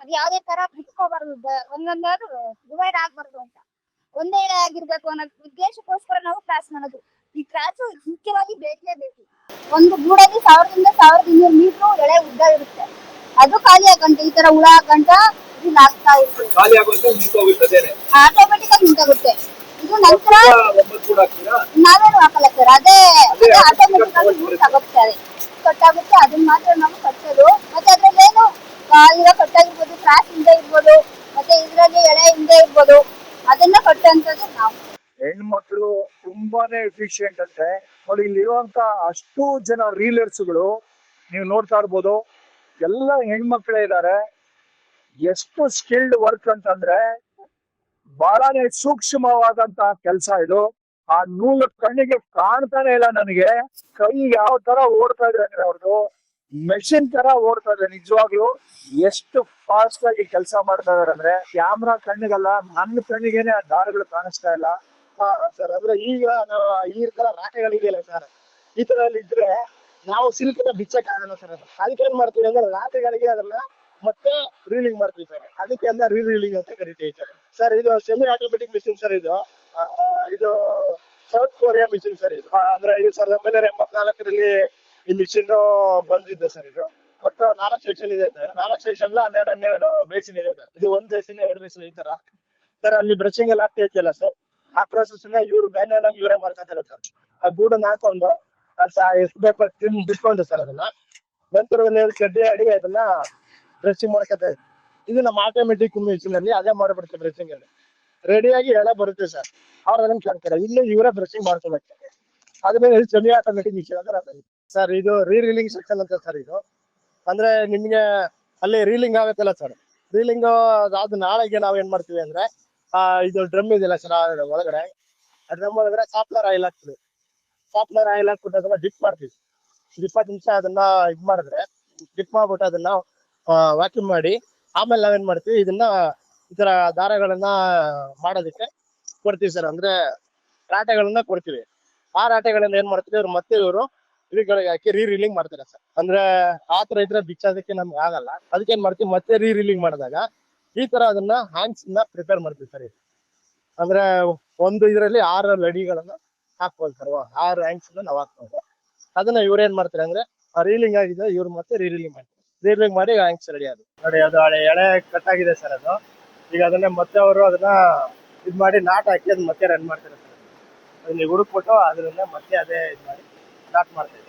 ಅದು ಯಾವ್ದೇ ತರ ಬಿಟ್ಕೋಬಾರ್ದು, ಒಂದೊಂದಾದ್ರು ಡಿವೈಡ್ ಆಗ್ಬಾರ್ದು ಅಂತ. ಒಂದೇ ಎಳೆ ಆಗಿರ್ಬೇಕು ಅನ್ನೋ ಉದ್ದೇಶಕ್ಕೋಸ್ಕರ ನಾವು ಕ್ರಾಸ್ ಮಾಡೋದು. ಈ ಕ್ರಾಸ್ ಮುಖ್ಯವಾಗಿ ಬೇಕೇ ಬೇಕು. ಒಂದು ಗೂಡಲ್ಲಿ 1000 ರಿಂದ 1200 ಮೀಟರ್ ಎಳೆ ಉದ್ದ ಇರುತ್ತೆ. ಅದು ಖಾಲಿ ಆಗಂಟ ಈ ತರ ಹುಳ ಆಗಂಟ ಇದು ಆಗ್ತಾ ಇರುತ್ತೆ. ಖಾಲಿ ಆಗೋದು ನಿಂತೋಗುತ್ತೆ. ಆಟೋಮೆಟಿಕ್ ಆಗಿ ನಿಂತೋಗುತ್ತೆ. ಇದು ನಂತರ ನಾವೇನು ಹಾಕಲ್ಲ ಸರ್. ಅದೇ ಆಟೋಮೆಟಿಕ್ ಆಗಿ ಗೂಡು ತಗೋತಾರೆ. ಕಟ್ಟಾಗುತ್ತೆ. ಅದನ್ನ ಮಾತ್ರ ನಾವು ಕಟ್ಟೋದು. ಮತ್ತೆ ಅದ್ರಲ್ಲೇನು ಈಗ ಕಟ್ಟಾಗಿರ್ಬೋದು, ಕ್ರಾಸ್ ಹಿಂದೆ ಇರ್ಬೋದು, ಮತ್ತೆ ಇದ್ರಲ್ಲಿ ಎಳೆ ಹಿಂದೆ ಇರ್ಬೋದು, ಅದನ್ನ ಕಟ್ಟುವಂತದ್ದು ನಾವು. ಹೆಣ್ಮಕ್ಳು ತುಂಬಾನೇ ಎಫಿಷಿಯಂಟ್ ಅಂತೆ ನೋಡಿ. ಇಲ್ಲಿರುವಂತ ಅಷ್ಟು ಜನ ರೀಲರ್ಸ್ಗಳು ನೀವು ನೋಡ್ತಾ ಇರ್ಬೋದು, ಎಲ್ಲ ಹೆಣ್ಮಕ್ಳೇ ಇದ್ದಾರೆ. ಎಷ್ಟು ಸ್ಕಿಲ್ಡ್ ವರ್ಕ್ ಅಂತಂದ್ರೆ ಬಹಳನೇ ಸೂಕ್ಷ್ಮವಾದಂತ ಕೆಲಸ ಇದು. ಆ ನೂಲು ಕಣ್ಣಿಗೆ ಕಾಣ್ತಾನೆ ಇಲ್ಲ ನನಗೆ. ಕೈ ಯಾವ ತರ ಓಡ್ತಾ ಇದೆ ಅಂದ್ರೆ ಅವ್ರದ್ದು ಮೆಷಿನ್ ತರ ಓಡ್ತಾ ಇದೆ. ನಿಜವಾಗ್ಲು ಎಷ್ಟು ಫಾಸ್ಟ್ ಆಗಿ ಕೆಲಸ ಮಾಡ್ತಾ ಇದಾರೆ ಅಂದ್ರೆ ಕ್ಯಾಮ್ರಾ ಕಣ್ಣಿಗಲ್ಲ, ನನ್ನ ಕಣ್ಣಿಗೇನೆ ಆ ದಾರಗಳು ಕಾಣಿಸ್ತಾ ಇಲ್ಲ ಸರ್. ಅಂದ್ರೆ ಈಗ ಈ ತರ ರಾಟೆಗಳಿದೆಯಲ್ಲ ಸರ್, ಈ ತರ ಇದ್ರೆ ನಾವು ಸಿಲ್ಕ್ ಬಿಚ್ಚಕ್ ಆಗಲ್ಲ ಸರ್. ಅದಕ್ಕೆ ಏನ್ ಮಾಡ್ತೀವಿ ಅಂದ್ರೆ ರಾಟೆಗಳಿಗೆ ಅದನ್ನ ಮತ್ತೆ ರೀಲಿಂಗ್ ಮಾಡ್ತೀವಿ ಸರ್. ಅದಕ್ಕೆ ಎಲ್ಲ ರೀಲಿಂಗ್ ಅಂತ ಕರಿತೀವಿ ಸರ್. ಸರ್ ಇದು ಸೆಮಿ ಆಟೋಮೆಟಿಕ್ ಮಿಷಿನ್ ಸರ್. ಇದು ಸೌತ್ ಕೊರಿಯಾ ಮಿಷಿನ್ ಸರ್. ಇದು ಅಂದ್ರೆ 1984ರಲ್ಲಿ ಈ ಮಿಷಿನ್ ಬಂದಿದ್ದೆ ಸರ್. ಇದು ಒಟ್ಟು 4 ಸೆಕ್ಷನ್ ಇದೆ ಸರ್. 4 ಸೆಕ್ಷನ್ 12 ಬೇಸಿನ್ ಇದೆ ಸರ್. ಇದು 1 ಬೇಸಿನ್ 2 ಬೇಸಿನ್ ಈ ತರ ಸರ್. ಅಲ್ಲಿ ಬ್ರಷಿಂಗ್ ಎಲ್ಲ ಆಗ್ತಾ ಇದೆಯಲ್ಲ ಸರ್, ಆ ಪ್ರೊಸೆಸ್ ಇವ್ರು ಮ್ಯಾನ್ಯಲ್ ಆಗಿ ಇವರೇ ಮಾಡ್ತಾರೆ ಸರ್. ಆ ಗೂಡನ್ನ ಹಾಕೊಂಡು ಎಷ್ಟು ಬೇಕು ಬಿಟ್ಕೊಂಡು ಸರ್ ಅದನ್ನ ನಂತರ ಕಡ್ಡಿ ಅಡಿಗೆ ಅದನ್ನ ಬ್ರಷಿಂಗ್ ಮಾಡ್ಕೊತಾ ಇದ್ದಾರೆ. ಇದು ನಮ್ಮ ಆಟೋಮೆಟಿಕ್ ಮಿಷಿನ್ ಅಲ್ಲಿ ಅದೇ ಮಾಡ್ಬಿಡ್ತಾರೆ. ಬ್ರಷಿಂಗ್ ಅಲ್ಲಿ ರೆಡಿಯಾಗಿ ಎಳೆ ಬರುತ್ತೆ ಸರ್. ಅವ್ರು ಅದನ್ನ ಕೇಳ್ತಾರೆ. ಇಲ್ಲೇ ಇವರೇ ಬ್ರಷಿಂಗ್ ಮಾಡ್ಕೊಬೇಕು. ಅದ್ಮೇಲೆ ಸೆಮಿ ಆಟೋಮೆಟಿಕ್ ಮಿಷಿನ್ ಅಂದ್ರೆ ಸರ್. ಇದು ರೀಲಿಂಗ್ ಸೆಕ್ಷನ್ ಅಂತ ಸರ್. ಇದು ಅಂದ್ರೆ ನಿಮ್ಗೆ ಅಲ್ಲಿ ರೀಲಿಂಗ್ ಆಗುತ್ತಲ್ಲ ಸರ್. ರೀಲಿಂಗ್ ಅದು ನಾಳೆಗೆ ನಾವ್ ಏನ್ ಮಾಡ್ತೀವಿ ಅಂದ್ರೆ ಇದು ಡ್ರಮ್ ಇದೆಯಲ್ಲ ಸರ್, ಒಳಗಡೆ ಆ ಡ್ರಮ್ ಒಳಗಡೆ ಸಾಫ್ಟ್ವೇರ್ ಆಯಿಲ್ ಹಾಕ್ತೀವಿ. ಸಾಫ್ಟ್ವೇರ್ ಆಯಿಲ್ ಹಾಕ್ಬಿಟ್ಟು ಅದನ್ನ ಡಿಪ್ ಮಾಡ್ತೀವಿ. 20 ನಿಮಿಷ ಅದನ್ನ ಇದ್ ಮಾಡಿದ್ರೆ ಡಿಪ್ ಮಾಡ್ಬಿಟ್ಟು ಅದನ್ನ ವ್ಯಾಕ್ಯೂಮ್ ಮಾಡಿ ಆಮೇಲೆ ನಾವೇನ್ ಮಾಡ್ತೀವಿ, ಇದನ್ನ ಈ ತರ ದಾರಗಳನ್ನ ಮಾಡೋದಕ್ಕೆ ಕೊಡ್ತೀವಿ ಸರ್. ಅಂದ್ರೆ ರಾಟೆಗಳನ್ನ ಕೊಡ್ತೀವಿ. ಆ ರಾಟೆಗಳನ್ನ ಏನ್ ಮಾಡ್ತೀವಿ ಇವ್ರು ಮತ್ತೆ ಇವುಗಳಿಗೆ ಹಾಕಿ ರೀಲಿಂಗ್ ಮಾಡ್ತಾರೆ ಸರ್. ಅಂದ್ರೆ ಆತರ ಇದ್ರೆ ಬಿಚ್ಚೋದಕ್ಕೆ ನಮ್ಗೆ ಆಗಲ್ಲ. ಅದಕ್ಕೆ ಏನ್ ಮಾಡ್ತೀವಿ, ಮತ್ತೆ ರೀಲಿಂಗ್ ಮಾಡಿದಾಗ ಈ ತರ ಅದನ್ನ ಹ್ಯಾಂಡ್ಸ್ ನ ಪ್ರಿಪೇರ್ ಮಾಡ್ತೀವಿ ಸರ್. ಅಂದ್ರೆ ಒಂದು ಇದರಲ್ಲಿ 6 ಲಡಿಗಳನ್ನ ಹಾಕ್ಬೋದು ಸರ್. 6 ಹ್ಯಾಂಡ್ಸ್ ನಾವು ಹಾಕ್ಬೋದು. ಅದನ್ನ ಇವ್ರು ಏನ್ ಮಾಡ್ತಾರೆ ಅಂದ್ರೆ ರೀಲಿಂಗ್ ಆಗಿದೆ, ಇವ್ರು ಮತ್ತೆ ರೀಲಿಂಗ್ ಮಾಡ್ತಾರೆ. ರೀಲಿಂಗ್ ಮಾಡಿ ಹ್ಯಾಂಡ್ಸ್ ರೆಡಿ ಆಗುತ್ತೆ ನೋಡಿ. ಅದು ಎಳೆ ಕಟ್ ಆಗಿದೆ ಸರ್. ಅದು ಈಗ ಅದನ್ನ ಮತ್ತೆ ಅವರು ಅದನ್ನ ಇದ್ ಮಾಡಿ ನಾಟ್ ಹಾಕಿ ಅದನ್ನ ಮತ್ತೆ ರನ್ ಮಾಡ್ತಾರೆ ಸರ್. ಅದನ್ನ ಹುಡುಕ್ಬಿಟ್ಟು ಅದನ್ನ ಮತ್ತೆ ಅದೇ ಇದ್ ಮಾಡಿ ಸ್ಟಾರ್ಟ್ ಮಾಡ್ತಾರೆ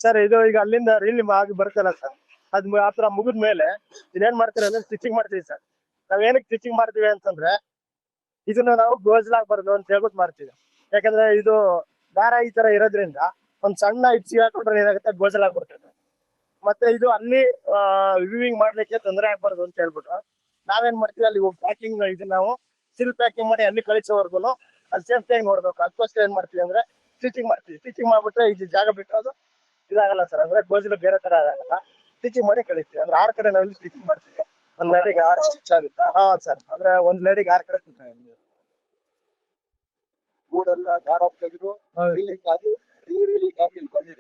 ಸರ್. ಇದು ಈಗ ಅಲ್ಲಿಂದ ರೀಲಿಂಗ್ ಆಗಿ ಬರ್ತಲ್ಲ ಸರ್, ಅದ್ ಆತರ ಮುಗಿದ್ಮೇಲೆ ಇದೇನ್ ಮಾಡ್ತೀವಿ ಅಂದ್ರೆ ಸ್ಟಿಚಿಂಗ್ ಮಾಡ್ತೀವಿ ಸರ್. ನಾವ್ ಏನಕ್ಕೆ ಸ್ಟಿಚಿಂಗ್ ಮಾಡ್ತೀವಿ ಅಂತಂದ್ರೆ ಇದನ್ನ ನಾವು ಗೋಜಲಾಗಬಾರ್ದು ಅಂತ ಹೇಳ್ಬಿಟ್ಟು ಮಾಡ್ತೀವಿ. ಯಾಕಂದ್ರೆ ಇದು ದಾರ ಈ ತರ ಇರೋದ್ರಿಂದ ಒಂದ್ ಸಣ್ಣ ಇಟ್ಸಿ ಹಾಕೊಂಡ್ರೆ ಏನಾಗುತ್ತೆ ಗೋಜಲ್ ಆಗ್ಬಿಡ್ತದೆ. ಮತ್ತೆ ಇದು ಅಲ್ಲಿ ವಿವಿಂಗ್ ಮಾಡ್ಲಿಕ್ಕೆ ತೊಂದರೆ ಆಗ್ಬಾರ್ದು ಅಂತ ಹೇಳ್ಬಿಟ್ಟು ನಾವೇನ್ ಮಾಡ್ತೀವಿ ಅಲ್ಲಿ ಪ್ಯಾಕಿಂಗ್ ಇದು ನಾವು ಸಿಲ್ ಪ್ಯಾಕಿಂಗ್ ಮಾಡಿ ಅಲ್ಲಿ ಕಳಿಸೋವರ್ಗು ಅದು ಸೇಫ್ಟಿ ಆಗಿ ನೋಡ್ಬೇಕು. ಅದಕ್ಕೋಸ್ಕರ ಏನ್ ಮಾಡ್ತೀವಿ ಅಂದ್ರೆ ಸ್ಟಿಚಿಂಗ್ ಮಾಡ್ತೀವಿ. ಸ್ಟಿಚಿಂಗ್ ಮಾಡ್ಬಿಟ್ರೆ ಇದು ಜಾಗ ಬಿಟ್ಟು ಅದು ಇದಾಗಲ್ಲ ಸರ್. ಅಂದ್ರೆ ಗೋಜಲು ಬೇರೆ ತರ ಆಗಲ್ಲ, ಸ್ಟಿಚಿಂಗ್ ಮಾಡಿ ಕಳಿಸ್ತೀವಿ. ಅಂದ್ರೆ 6 ಕಡೆ ನಾವಿಲ್ಲಿ ಸ್ಟಿಚಿಂಗ್ ಮಾಡ್ತೀವಿ. ಒಂದ್ ಲೇಡಿಗೆ 6 ಸ್ಟಿಚ್ ಆಗುತ್ತೆ. ಹಾ ಸರ್, ಅಂದ್ರೆ ಒಂದ್ ಲೇಡಿಗೆ 6 ಕಡೆ ಗೂಡೆಲ್ಲ ದಾರ ತೆಗೆದು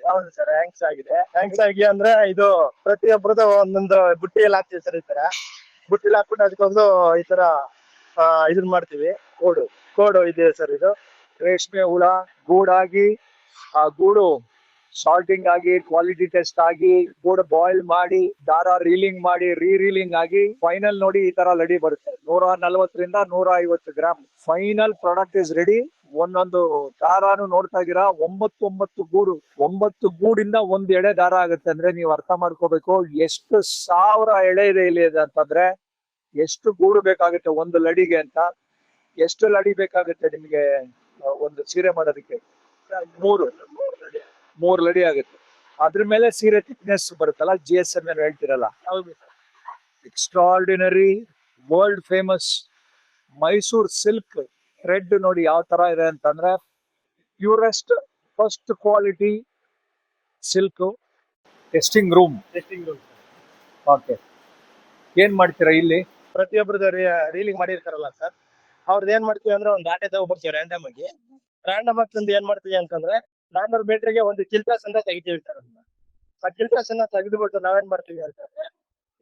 ಹೌದು ಸರ್. ಹ್ಯಾಂಕ್ಸ್ ಆಗಿದೆ. ಹ್ಯಾಂಕ್ಸ್ ಆಗಿ ಅಂದ್ರೆ ಇದು ಪ್ರತಿಯೊಬ್ಬರದ್ದು ಒಂದೊಂದು ಬುಟ್ಟಿಯಲ್ಲಿ ಹಾಕ್ತಿವಿ ಸರ್. ಈ ತರ ಬುಟ್ಟಿಲಿ ಹಾಕ್ಬಿಟ್ಟು ಅದಕ್ಕೊಂದು ಈ ತರ ಇದನ್ ಮಾಡ್ತೀವಿ. ಕೋಡು ಇದೆ ಸರ್. ಇದು ರೇಷ್ಮೆ ಹುಳ ಗೂಡಾಗಿ ಆ ಗೂಡು ಸಾಲ್ಟಿಂಗ್ ಆಗಿ ಕ್ವಾಲಿಟಿ ಟೆಸ್ಟ್ ಆಗಿ ಗೂಡು ಬಾಯ್ಲ್ ಮಾಡಿ ದಾರ ರೀಲಿಂಗ್ ಮಾಡಿ ರೀಲಿಂಗ್ ಆಗಿ ಫೈನಲ್ ನೋಡಿ ಈ ತರ ಲಡಿ ಬರುತ್ತೆ. 140 ರಿಂದ 150 gram final product is ready. ಒಂದೊಂದು ದಾರಾನು ನೋಡ್ತಾ ಇದ್ದೀರಾ, 9 ಗೂಡಿಂದ ಒಂದು ಎಳೆ ದಾರ ಆಗುತ್ತೆ. ಅಂದ್ರೆ ನೀವು ಅರ್ಥ ಮಾಡ್ಕೋಬೇಕು ಎಷ್ಟು 1000 ಎಳೆ ಇದೆ ಇಲ್ಲಿ ಅಂತಂದ್ರೆ ಎಷ್ಟು ಗೂಡು ಬೇಕಾಗುತ್ತೆ ಒಂದು ಲಡಿಗೆ ಅಂತ. ಎಷ್ಟು ಲಡಿ ಬೇಕಾಗುತ್ತೆ ನಿಮ್ಗೆ ಒಂದು ಸೀರೆ ಮಾಡೋದಕ್ಕೆ? 3 ಲಡಿ ಆಗುತ್ತೆ. ಅದ್ರ ಮೇಲೆ ಸೀರೆ ಥಿಕ್ನೆಸ್ ಬರುತ್ತಲ್ಲ, GSM ಏನು ಹೇಳ್ತಿರಲ್ಲ, extraordinary world famous Mysore silk thread ನೋಡಿ ಯಾವ ತರ ಇದೆ ಅಂತಂದ್ರೆ purest first quality silk. Testing room. Okay, ಏನ್ ಮಾಡ್ತೀರಾ ಇಲ್ಲಿ? ಪ್ರತಿಯೊಬ್ಬರದ್ದು ರೀಲಿಂಗ್ ಮಾಡಿರ್ತಾರಲ್ಲ ಸರ್, ಅವ್ರದ್ದು ಏನ್ ಮಾಡ್ತೀವಿ ಅಂದ್ರೆ ಒಂದು ಆಟೆ ತಗೊಬರ್ತೀವಿ ರ್ಯಾಂಡಮ್ ಆಗಿ ತಂದು ಏನ್ ಮಾಡ್ತೀವಿ ಅಂತಂದ್ರೆ 400 ಮೀಟರ್ಗೆ ಒಂದು ಕಿಲ್ಟಾಸ್ ಅಂತ ತೆಗಿತೀವಿ ಸರ್. ಆ ಕಿಲ್ಟಾಸ್ ಅನ್ನ ತೆಗೆದುಬಿಟ್ಟು ನಾವೇನ್ ಮಾಡ್ತೀವಿ ಅಂತಂದ್ರೆ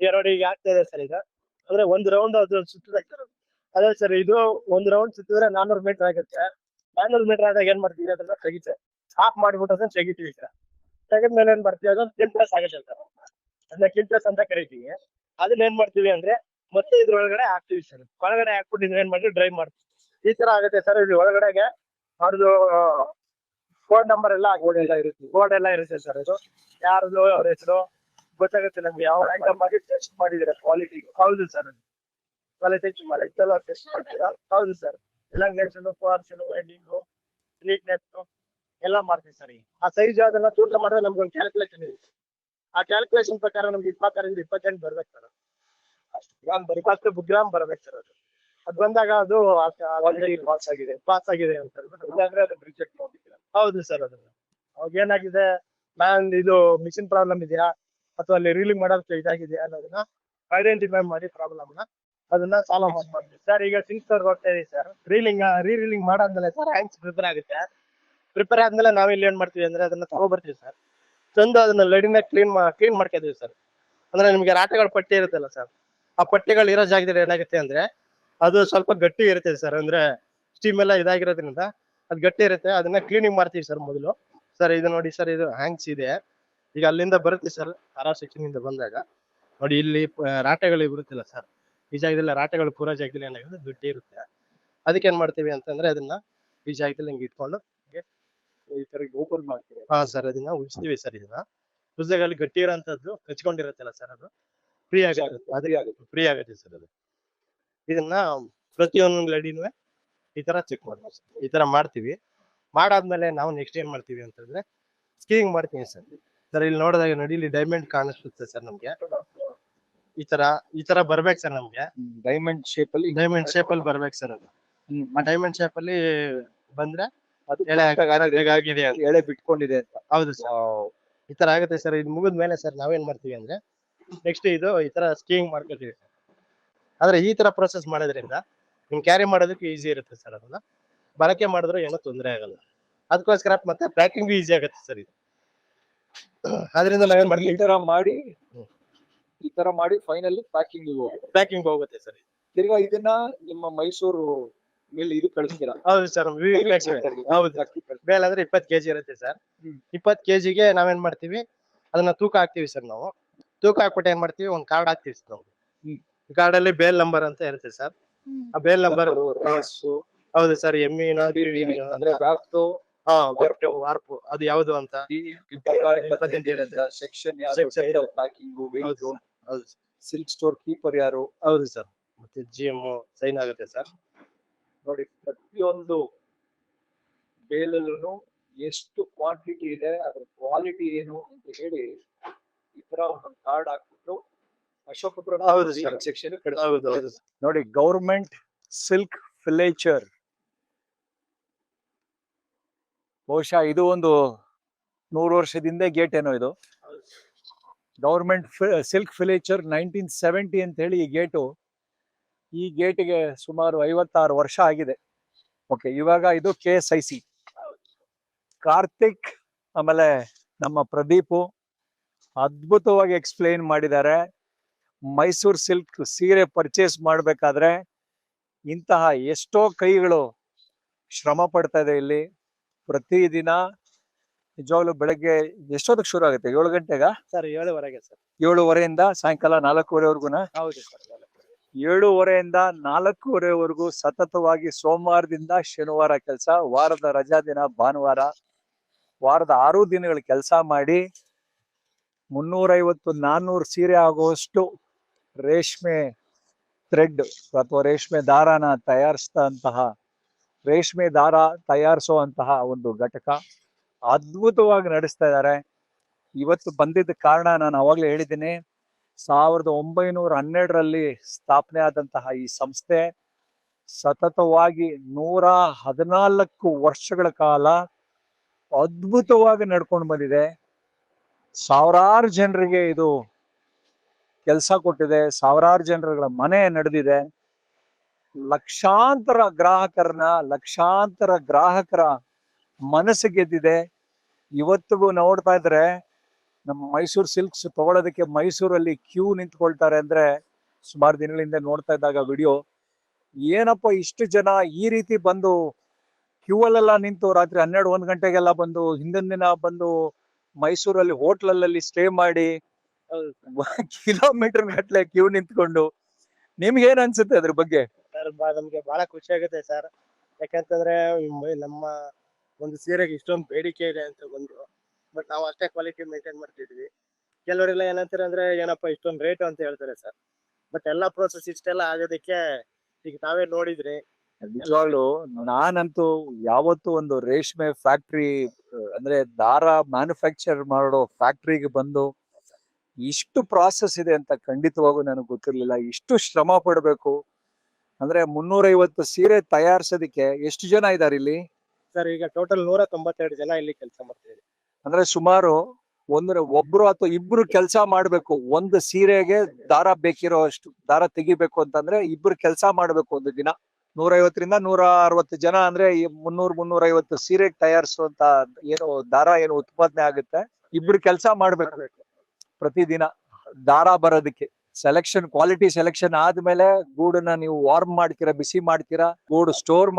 ಈಗ ನೋಡಿ ಈಗ ಆಗ್ತಾ ಇದೆ ಸರ್. ಈಗ ಅಂದ್ರೆ ಒಂದು ರೌಂಡ್ ಅದು ಸುತ್ತಿದ್ರೆ ಅದೇ ಸರ್, ಇದು ಒಂದು ರೌಂಡ್ ಸುತ್ತಿದ್ರೆ 400 ಮೀಟರ್ ಆಗುತ್ತೆ. 400 ಮೀಟರ್ ಆದಾಗ ಏನ್ ಮಾಡ್ತೀವಿ ಅದನ್ನ ತೆಗಿತೆ ಆಫ್ ಮಾಡ್ಬಿಟ್ಟು ಅದನ್ನ ತೆಗಿತೀವಿ ಸರ್. ತೆಗೆದ್ಮೇಲೆ ಏನ್ ಮಾಡ್ತೀವಿ ಅದೊಂದು ಕಿಲ್ಟಾಸ್ ಆಗುತ್ತೆ ಸರ್. ಅದನ್ನ ಕಿಲ್ಟಾಸ್ ಅಂತ ಕರಿತೀವಿ. ಅದನ್ನ ಏನ್ ಮಾಡ್ತೀವಿ ಅಂದ್ರೆ ಮತ್ತೆ ಇದ್ರೊಳಗಡೆ ಹಾಕ್ತಿವಿ ಸರ್. ಒಳಗಡೆ ಹಾಕ್ಬಿಟ್ಟು ಏನ್ ಮಾಡ್ತೀವಿ ಡ್ರೈ ಮಾಡ್ತೀವಿ. ಈ ತರ ಆಗುತ್ತೆ ಸರ್. ಇಲ್ಲಿ ಒಳಗಡೆಗೆ ಅವ್ರದ್ದು ಫೋನ್ ನಂಬರ್ ಎಲ್ಲ ಬೋರ್ಡ್ ಎಲ್ಲ ಇರುತ್ತೆ ಸರ್. ಇದು ಯಾರ್ದು ಅವ್ರ ಹೆಸರು ಗೊತ್ತಾಗುತ್ತೆ ನಮ್ಗೆ. ಯಾವ ಐಟಮ್ ಆಗಿ ಟೆಸ್ಟ್ ಮಾಡಿದ್ರೆ ಕ್ವಾಲಿಟಿ. ಹೌದು ಸರ್, ಕ್ವಾಲಿಟಿ ಎಲ್ಲ ಟೆಸ್ಟ್ ಮಾಡ್ತೀರಾ? ಹೌದು ಸರ್. ಎಲಾಂಗೇಷನ್, ಫಾರ್ಷನ್, ವೈಡಿಂಗು, ನೀಟ್ನೆಸ್ ಎಲ್ಲ ಮಾಡ್ತೀವಿ ಸರ್. ಆ ಸೈಜ್ ಅದನ್ನ ತೂಕ ಮಾಡಿದ್ರೆ ನಮ್ಗೆ ಒಂದು ಕ್ಯಾಲ್ಕುಲೇಷನ್ ಇದೆ. ಆ ಕ್ಯಾಲ್ಕುಲೇಷನ್ ಪ್ರಕಾರ ನಮ್ಗೆ 26 ರಿಂದ 28 ಬರ್ಬೇಕು ಸರ್. 20 ಗ್ರಾಮ್ ಬರ್ಬೇಕು ಸರ್. ಅದು ಬಂದಾಗ ಅದು ಪಾಸ್ ಆಗಿದೆ ಅಂತ ಹೇಳ್ಬಿಟ್ಟು. ಹೌದು ಸರ್. ಅದನ್ನ ಅವಾಗ ಏನಾಗಿದೆ, ಇದು ಮಿಷಿನ್ ಪ್ರಾಬ್ಲಮ್ ಇದೆಯಾ ಅಥವಾ ಅಲ್ಲಿ ರೀಲಿಂಗ್ ಮಾಡೋದಕ್ಕೆ ಇದಾಗಿದೆಯಾ ಅನ್ನೋದನ್ನ ಐಡೆಂಟಿಫೈ ಮಾಡಿ ಪ್ರಾಬ್ಲಮ್ನ ಅದನ್ನ ಸಾಲ್ವ್ ಮಾಡ್ತೀವಿ ಸರ್. ಈಗ ಸಿಂಕ್ಸ್ ಅವ್ರಿಗೆ ಹೋಗ್ತಾ ಇದೀವಿ ಸರ್. ರೀಲಿಂಗ್ ಮಾಡಾದ್ಮೇಲೆ ಸರ್ ಹ್ಯಾಂಕ್ಸ್ ಪ್ರಿಪೇರ್ ಆಗುತ್ತೆ. ಪ್ರಿಪೇರ್ ಆದ್ಮೇಲೆ ನಾವಿಲ್ಲಿ ಏನ್ ಮಾಡ್ತೀವಿ ಅಂದ್ರೆ ಅದನ್ನ ತಗೊಬರ್ತೀವಿ ಸರ್. ತಂದು ಅದನ್ನ ಲಡಿನ ಕ್ಲೀನ್ ಮಾಡ್ಕೊತೀವಿ ಸರ್. ಅಂದ್ರೆ ನಿಮ್ಗೆ ರಾಟೆಗಳ ಪಟ್ಟಿ ಇರುತ್ತಲ್ಲ ಸರ್, ಆ ಪಟ್ಟಿಗಳು ಇರೋ ಜಾಗದಲ್ಲಿ ಏನಾಗುತ್ತೆ ಅಂದ್ರೆ ಅದು ಸ್ವಲ್ಪ ಗಟ್ಟಿ ಇರುತ್ತೆ ಸರ್. ಅಂದ್ರೆ ಸ್ಟೀಮ್ ಎಲ್ಲ ಇದಾಗಿರೋದ್ರಿಂದ ಅದು ಗಟ್ಟಿ ಇರುತ್ತೆ. ಅದನ್ನ ಕ್ಲೀನಿಂಗ್ ಮಾಡ್ತೀವಿ ಸರ್ ಮೊದಲು. ಸರ್ ಇದು ನೋಡಿ ಸರ್, ಇದು ಹ್ಯಾಂಕ್ಸ್ ಇದೆ. ಈಗ ಅಲ್ಲಿಂದ ಬರುತ್ತೆ ಸರ್, ಸೆಕ್ಷನ್ ಇಂದ ಬಂದಾಗ ನೋಡಿ ಇಲ್ಲಿ ರಾಟೆಗಳು ಬರುತ್ತಿಲ್ಲ ಸರ್. ಈ ಜಾಗದಲ್ಲಿ ರಾಟೆಗಳು ಪೂರಾ ಜಾಗದಲ್ಲಿ ಏನಾಗುತ್ತೆ ಗಟ್ಟಿ ಇರುತ್ತೆ. ಅದಕ್ಕೆ ಏನ್ ಮಾಡ್ತೀವಿ ಅಂತಂದ್ರೆ ಅದನ್ನ ಈ ಜಾಗದಲ್ಲಿ ಹಿಂಗೆ ಇಟ್ಕೊಂಡು ಈ ತರ ಓಪನ್ ಮಾಡ್ತೀವಿ. ಹಾ ಸರ್, ಅದನ್ನ ಉಳಿಸ್ತೀವಿ ಸರ್. ಇದನ್ನ ಉಳಿದಾಗ ಅಲ್ಲಿ ಗಟ್ಟಿ ಇರೋಂಥದ್ದು ಕಚ್ಕೊಂಡಿರುತ್ತಲ್ಲ ಸರ್, ಅದು ಫ್ರೀ ಆಗುತ್ತೆ ಸರ್. ಅದು ಇದನ್ನ ಪ್ರತಿಯೊಂದು ಲಡಿನೂ ಈ ತರ ಚೆಕ್ ಮಾಡ್ತೀವಿ. ಈ ತರ ಮಾಡ್ತೀವಿ. ಮಾಡಾದ್ಮೇಲೆ ನಾವು ನೆಕ್ಸ್ಟ್ ಏನ್ ಮಾಡ್ತೀವಿ ಅಂತಂದ್ರೆ ಸ್ಕೀಯಿಂಗ್ ಮಾಡ್ತೀವಿ ಸರ್. ಸರ್ ಇಲ್ಲಿ ನೋಡಿದಾಗ ನೋಡಿ, ಇಲ್ಲಿ ಡೈಮಂಡ್ ಕಾಣಿಸುತ್ತೆ ಸರ್ ನಮ್ಗೆ. ಈ ತರ ಬರ್ಬೇಕು ಸರ್ ನಮ್ಗೆ. ಡೈಮಂಡ್ ಶೇಪ್ ಅಲ್ಲಿ ಬರ್ಬೇಕು ಸರ್. ಅದು ಡೈಮಂಡ್ ಶೇಪ್ ಅಲ್ಲಿ ಬಂದ್ರೆ ಅದು ಹೇಗಾಗಿದೆ ಅಂತ, ಎಳೆ ಬಿಟ್ಕೊಂಡಿದೆ ಅಂತ. ಹೌದು ಸರ್. ಈ ತರ ಆಗುತ್ತೆ ಸರ್. ಇದು ಮುಗಿದ್ಮೇಲೆ ಸರ್ ನಾವೇನ್ ಮಾಡ್ತೀವಿ ಅಂದ್ರೆ ನೆಕ್ಸ್ಟ್ ಇದು ಈ ತರ ಸ್ಕೀಯಿಂಗ್ ಮಾಡ್ಕೊತೀವಿ. ಆದ್ರೆ ಈ ತರ ಪ್ರೊಸೆಸ್ ಮಾಡೋದ್ರಿಂದ ನಿಮ್ ಕ್ಯಾರಿ ಮಾಡೋದಕ್ಕೆ ಈಸಿ ಇರುತ್ತೆ ಸರ್. ಅದನ್ನ ಬಳಕೆ ಮಾಡಿದ್ರು ಏನೋ ತೊಂದರೆ ಆಗಲ್ಲ. ಅದಕ್ಕೋಸ್ಕರ ಮತ್ತೆ ಪ್ಯಾಕಿಂಗ್ ಈಸಿ ಆಗುತ್ತೆ ಸರ್ ಇದು. ಅದರಿಂದ ನಾವೇನ್ ಮಾಡ್ತೀವಿ, ಈ ತರ ಮಾಡಿ ಫೈನಲ್ ಪ್ಯಾಕಿಂಗ್ ಹೋಗುತ್ತೆ ಸರ್. ತಿರ್ಗಾ ಇದನ್ನ ನಿಮ್ಮ ಮೈಸೂರು ಇದು ಕಳಿಸ್ತೀರಾ? ಹೌದು ಸರ್. ಹೌದು, ಬೇಲ್ ಅಂದ್ರೆ 20 kg ಇರುತ್ತೆ ಸರ್. 20 kgಗೆ ನಾವೇನ್ ಮಾಡ್ತೀವಿ, ಅದನ್ನ ತೂಕ ಹಾಕ್ತಿವಿ ಸರ್. ನಾವು ತೂಕ ಹಾಕ್ಬಿಟ್ಟು ಏನ್ ಮಾಡ್ತೀವಿ, ಒಂದ್ ಕಾರ್ಡ್ ಹಾಕ್ತಿವಿ ಸರ್. ನಾವು ಕಾರ್ಡ್ ಅಲ್ಲಿ ಬೇಲ್ ನಂಬರ್ ಅಂತ ಇರುತ್ತೆ ಸರ್. ಆ ಬೇಲ್ ನಂಬರ್ ಹೌದು ಸರ್. ಅಂದ್ರೆ ವಾರ್ಪು ಅದು ಯಾವ್ದು ಅಂತ ಸೆಕ್ಷನ್ ಹೌದು. ಸಿಲ್ಕ್ ಸ್ಟೋರ್ ಕೀಪರ್ ಯಾರು? ಹೌದು ಸರ್. ಮತ್ತೆ GM ಸೈನ್ ಆಗುತ್ತೆ ಸರ್. ನೋಡಿ, ಪ್ರತಿಯೊಂದು ಬೇಲಲ್ಲೂ ಎಷ್ಟು ಕ್ವಾಂಟಿಟಿ ಇದೆ, ಅದ್ರ ಕ್ವಾಲಿಟಿ ಏನು ಅಂತ ಹೇಳಿ ಈ ತರ ಒಂದು ಕಾರ್ಡ್ ಹಾಕ್ಬಿಟ್ಟು ಅಶೋಕಪುರ ಹೌದು ಸರ್. ಸೆಕ್ಷನ್ ಹೌದು ಹೌದು ನೋಡಿ. ಗೌರ್ಮೆಂಟ್ ಸಿಲ್ಕ್ ಫಿಲೇಚರ್, ಬಹುಶಃ ಇದು ಒಂದು 100 ವರ್ಷದಿಂದ ಗೇಟ್ ಏನೋ ಇದು. ಗೌರ್ಮೆಂಟ್ ಸಿಲ್ಕ್ ಫಿಲೇಚರ್ 1970 ಅಂತ ಹೇಳಿ ಈ ಗೇಟು. ಈ ಗೇಟಿಗೆ ಸುಮಾರು 56 ವರ್ಷ ಆಗಿದೆ. ಓಕೆ, ಇವಾಗ ಇದು KSIC. ಕಾರ್ತಿಕ್ ಆಮೇಲೆ ನಮ್ಮ ಪ್ರದೀಪು ಅದ್ಭುತವಾಗಿ ಎಕ್ಸ್ಪ್ಲೈನ್ ಮಾಡಿದ್ದಾರೆ. ಮೈಸೂರು ಸಿಲ್ಕ್ ಸೀರೆ ಪರ್ಚೇಸ್ ಮಾಡ್ಬೇಕಾದ್ರೆ ಇಂತಹ ಎಷ್ಟೋ ಕೈಗಳು ಶ್ರಮ ಪಡ್ತಾ ಇದೆ ಇಲ್ಲಿ. ಪ್ರತಿದಿನ ನಿಜವಾಗ್ಲೂ ಬೆಳಗ್ಗೆ ಎಷ್ಟೊತ್ತಿಗೆ ಶುರು ಆಗುತ್ತೆ? 7 ಗಂಟೆಗ ಸರ್. 7:30 ಸರ್. 7:30 ಸಾಯಂಕಾಲ 4:30 ಹೌದು ಸರ್. 7:30 4:30 ಸತತವಾಗಿ ಸೋಮವಾರದಿಂದ ಶನಿವಾರ ಕೆಲಸ, ವಾರದ ರಜಾ ದಿನ ಭಾನುವಾರ, ವಾರದ 6 ದಿನಗಳ ಕೆಲಸ ಮಾಡಿ 350-400 ಸೀರೆ ಆಗುವಷ್ಟು ರೇಷ್ಮೆ ಥ್ರೆಡ್ ಅಥವಾ ರೇಷ್ಮೆ ದಾರನ ತಯಾರಿಸಿದಂತಹ, ರೇಷ್ಮೆ ದಾರ ತಯಾರಿಸುವಂತಹ ಒಂದು ಘಟಕ ಅದ್ಭುತವಾಗಿ ನಡೆಸ್ತಾ ಇದ್ದಾರೆ. ಇವತ್ತು ಬಂದಿದ್ದ ಕಾರಣ ನಾನು ಅವಾಗಲೇ ಹೇಳಿದ್ದೀನಿ, 1912ರಲ್ಲಿ ಸ್ಥಾಪನೆ ಆದಂತಹ ಈ ಸಂಸ್ಥೆ ಸತತವಾಗಿ 114 ವರ್ಷಗಳ ಕಾಲ ಅದ್ಭುತವಾಗಿ ನಡ್ಕೊಂಡು ಬಂದಿದೆ. ಸಾವಿರಾರು ಜನರಿಗೆ ಇದು ಕೆಲಸ ಕೊಟ್ಟಿದೆ, ಸಾವಿರಾರು ಜನರುಗಳ ಮನೆ ನಡೆದಿದೆ, ಲಕ್ಷಾಂತರ ಗ್ರಾಹಕರ ಮನಸ್ಸು ಗೆದ್ದಿದೆ. ಇವತ್ತಿಗೂ ನೋಡ್ತಾ ಇದ್ರೆ ನಮ್ಮ ಮೈಸೂರು ಸಿಲ್ಕ್ಸ್ ತಗೊಳ್ಳೋದಕ್ಕೆ ಮೈಸೂರಲ್ಲಿ ಕ್ಯೂ ನಿಂತ್ಕೊಳ್ತಾರೆ ಅಂದ್ರೆ, ಸುಮಾರು ದಿನಗಳಿಂದ ನೋಡ್ತಾ ಇದ್ದಾಗ ವಿಡಿಯೋ, ಏನಪ್ಪ ಇಷ್ಟು ಜನ ಈ ರೀತಿ ಬಂದು ಕ್ಯೂ ಅಲ್ಲೆಲ್ಲ ನಿಂತು ರಾತ್ರಿ 12-1 ಗಂಟೆಗೆಲ್ಲ ಬಂದು ಹಿಂದಿನ ದಿನ ಬಂದು ಮೈಸೂರಲ್ಲಿ ಹೋಟ್ಲಲ್ಲಿ ಸ್ಟೇ ಮಾಡಿ ಕಿಲೋಮೀಟರ್ ಗಟ್ಲೆ ಕ್ಯೂ ನಿಂತ್ಕೊಂಡು, ನಿಮ್ಗೆ ಏನ್ ಅನ್ಸುತ್ತೆ ಅದ್ರ ಬಗ್ಗೆ? ಸರ್, ನಮ್ಗೆ ಬಹಳ ಖುಷಿ ಆಗುತ್ತೆ ಸರ್. ಯಾಕಂತಂದ್ರೆ ನಮ್ಮ ಒಂದು ಸೀರೆಗೆ ಇಷ್ಟೊಂದು ಬೇಡಿಕೆ ಇದೆ ಅಂತ ಒಂದು, ಬಟ್ ನಾವು ಅಷ್ಟೇ ಕ್ವಾಲಿಟಿ ಮೇಂಟೈನ್ ಮಾಡ್ತಿದ್ವಿ. ಕೆಲವರೆಲ್ಲ ಏನಂತಾರೆ ಅಂದ್ರೆ, ಏನಪ್ಪ ಇಷ್ಟೊಂದು ರೇಟ್ ಅಂತ ಹೇಳ್ತಾರೆ ಸರ್. ಬಟ್ ಎಲ್ಲಾ ಪ್ರೋಸೆಸ್ ಇಷ್ಟೆಲ್ಲ ಆಗೋದಕ್ಕೆ ಈಗ ತಾವೇ ನೋಡಿದ್ರಿ. ನಿಜವಾಗ್ಲು ನಾನಂತೂ ಯಾವತ್ತು ಒಂದು ರೇಷ್ಮೆ ಫ್ಯಾಕ್ಟ್ರಿ ಅಂದ್ರೆ ದಾರ ಮ್ಯಾನುಫ್ಯಾಕ್ಚರ್ ಮಾಡೋ ಫ್ಯಾಕ್ಟ್ರಿಗೆ ಬಂದು ಇಷ್ಟು ಪ್ರಾಸೆಸ್ ಇದೆ ಅಂತ ಖಂಡಿತವಾಗೂ ನನಗೆ ಗೊತ್ತಿರ್ಲಿಲ್ಲ. ಇಷ್ಟು ಶ್ರಮ ಪಡ್ಬೇಕು ಅಂದ್ರೆ 350 ಸೀರೆ ತಯಾರಿಸೋದಕ್ಕೆ ಎಷ್ಟು ಜನ ಇದಾರೆ ಇಲ್ಲಿ? ಸರ್, ಈಗ ಟೋಟಲ್ 192 ಜನ ಇಲ್ಲಿ ಕೆಲಸ ಮಾಡ್ತಿದ್ದೀವಿ. ಅಂದ್ರೆ ಸುಮಾರು ಒಬ್ರು ಅಥವಾ ಇಬ್ರು ಕೆಲಸ ಮಾಡ್ಬೇಕು. ಒಂದು ಸೀರೆಗೆ ದಾರ ಬೇಕಿರೋ ಅಷ್ಟು ದಾರ ತೆಗಿಬೇಕು ಅಂತಂದ್ರೆ ಇಬ್ರು ಕೆಲಸ ಮಾಡ್ಬೇಕು ಒಂದು ದಿನ. 150ರಿಂದ 160 ಜನ ಅಂದ್ರೆ 300-350 ಸೀರೆ ತಯಾರಿಸುವಂತ ಏನು ದಾರ ಏನು ಉತ್ಪಾದನೆ ಆಗುತ್ತೆ, ಇಬ್ರು ಕೆಲಸ ಮಾಡ್ಬೇಕು ಪ್ರತಿದಿನ ದಾರ ಬರೋದಕ್ಕೆ. ಸೆಲೆಕ್ಷನ್, ಕ್ವಾಲಿಟಿ ಸೆಲೆಕ್ಷನ್ ಆದ್ಮೇಲೆ ಗೂಡನ್ನ ನೀವು ವಾರ್ಮ್ ಮಾಡ್ತೀರಾ, ಬಿಸಿ ಮಾಡ್ತೀರಾ, ಗೂಡು ಸ್ಟೋರ್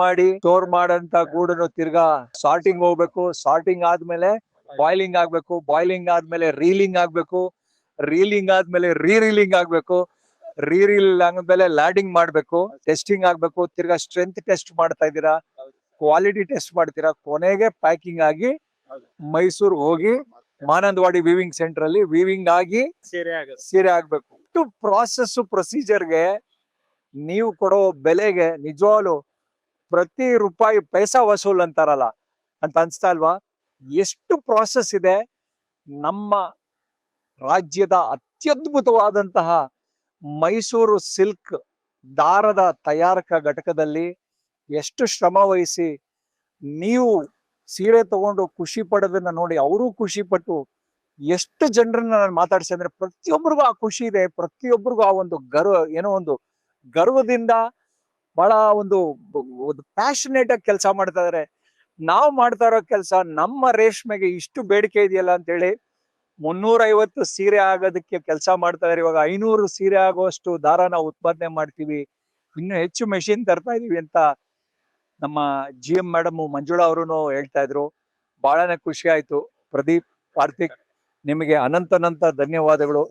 ಮಾಡಂತ ಗೂಡನ್ನು ತಿರ್ಗಾ ಸಾರ್ಟಿಂಗ್ ಹೋಗ್ಬೇಕು. ಸಾರ್ಟಿಂಗ್ ಆದ್ಮೇಲೆ ಬಾಯ್ಲಿಂಗ್ ಆಗ್ಬೇಕು, ಬಾಯ್ಲಿಂಗ್ ಆದ್ಮೇಲೆ ರೀಲಿಂಗ್ ಆಗ್ಬೇಕು, ರೀಲಿಂಗ್ ಆದ್ಮೇಲೆ ರೀಲಿಂಗ್ ಆಗ್ಬೇಕು, ರೀಲ್ ಆದ್ಮೇಲೆ ಲ್ಯಾಡಿಂಗ್ ಮಾಡ್ಬೇಕು, ಟೆಸ್ಟಿಂಗ್ ಆಗ್ಬೇಕು, ತಿರ್ಗಾ ಸ್ಟ್ರೆಂತ್ ಟೆಸ್ಟ್ ಮಾಡ್ತಾ ಇದ್ದೀರಾ, ಕ್ವಾಲಿಟಿ ಟೆಸ್ಟ್ ಮಾಡ್ತೀರಾ, ಕೊನೆಗೆ ಪ್ಯಾಕಿಂಗ್ ಆಗಿ ಮೈಸೂರು ಹೋಗಿ ಮಾನಂದವಾಡಿ ವೀವಿಂಗ್ ಸೆಂಟರ್ ಅಲ್ಲಿ ವೀವಿಂಗ್ ಆಗಿ ಸೀರೆ ಆಗ್ಬೇಕು. ಇಷ್ಟು ಪ್ರಾಸೆಸ್ ಪ್ರೊಸೀಜರ್ಗೆ ನೀವು ಕೊಡೋ ಬೆಲೆಗೆ ನಿಜವಾಗ್ಲು ಪ್ರತಿ ರೂಪಾಯಿ ಪೈಸಾ ವಸೂಲ್ ಅಂತಾರಲ್ಲ ಅಂತ ಅನ್ಸ್ತಾ ಅಲ್ವಾ? ಎಷ್ಟು ಪ್ರಾಸೆಸ್ ಇದೆ. ನಮ್ಮ ರಾಜ್ಯದ ಅತ್ಯದ್ಭುತವಾದಂತಹ ಮೈಸೂರು ಸಿಲ್ಕ್ ದಾರದ ತಯಾರಕ ಘಟಕದಲ್ಲಿ ಎಷ್ಟು ಶ್ರಮ ವಹಿಸಿ ನೀವು ಸೀರೆ ತಗೊಂಡು ಖುಷಿ ಪಡೋದನ್ನ ನೋಡಿ ಅವರು ಖುಷಿ ಪಟ್ಟು ಎಷ್ಟು ಜನರನ್ನ ನಾನು ಮಾತಾಡ್ಸಿ ಅಂದ್ರೆ ಪ್ರತಿಯೊಬ್ಬರಿಗೂ ಆ ಖುಷಿ ಇದೆ. ಪ್ರತಿಯೊಬ್ಬರಿಗೂ ಆ ಒಂದು ಏನೋ ಒಂದು ಗರ್ವದಿಂದ ಬಹಳ ಒಂದು ಪ್ಯಾಷನೇಟ್ ಆಗಿ ಕೆಲಸ ಮಾಡ್ತಾ ಇದಾರೆ. ನಾವು ಮಾಡ್ತಾ ಇರೋ ಕೆಲಸ, ನಮ್ಮ ರೇಷ್ಮೆಗೆ ಇಷ್ಟು ಬೇಡಿಕೆ ಇದೆಯಲ್ಲ ಅಂತೇಳಿ 350 ಸೀರೆ ಆಗೋದಕ್ಕೆ ಕೆಲಸ ಮಾಡ್ತಾ ಇದಾರೆ. ಇವಾಗ 500 ಸೀರೆ ಆಗುವಷ್ಟು ದಾರ ನಾವು ಉತ್ಪಾದನೆ ಮಾಡ್ತೀವಿ, ಇನ್ನು ಹೆಚ್ಚು ಮೆಷಿನ್ ತರ್ತಾ ಇದೀವಿ ಅಂತ ನಮ್ಮ GM ಮೇಡಮ್ ಮಂಜುಳಾ ಅವರು ಹೇಳ್ತಾ ಇದ್ರು. ಬಹಳನೇ ಖುಷಿ ಆಯ್ತು. ಪ್ರದೀಪ್, ಕಾರ್ತಿಕ್, ನಿಮಗೆ ಅನಂತ ಧನ್ಯವಾದಗಳು.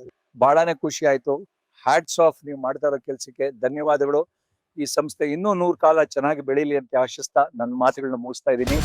ಬಹಳನೇ ಖುಷಿ ಆಯ್ತು. ಹ್ಯಾಟ್ಸ್ ಆಫ್, ನೀವು ಮಾಡ್ತಾ ಇರೋ ಕೆಲಸಕ್ಕೆ ಧನ್ಯವಾದಗಳು. ಈ ಸಂಸ್ಥೆ ಇನ್ನೂ 100 ಕಾಲ ಚೆನ್ನಾಗಿ ಬೆಳೀಲಿ ಅಂತ ಆಶಿಸ್ತಾ ನನ್ನ ಮಾತುಗಳನ್ನ ಮುಗಿಸ್ತಾ ಇದ್ದೀನಿ.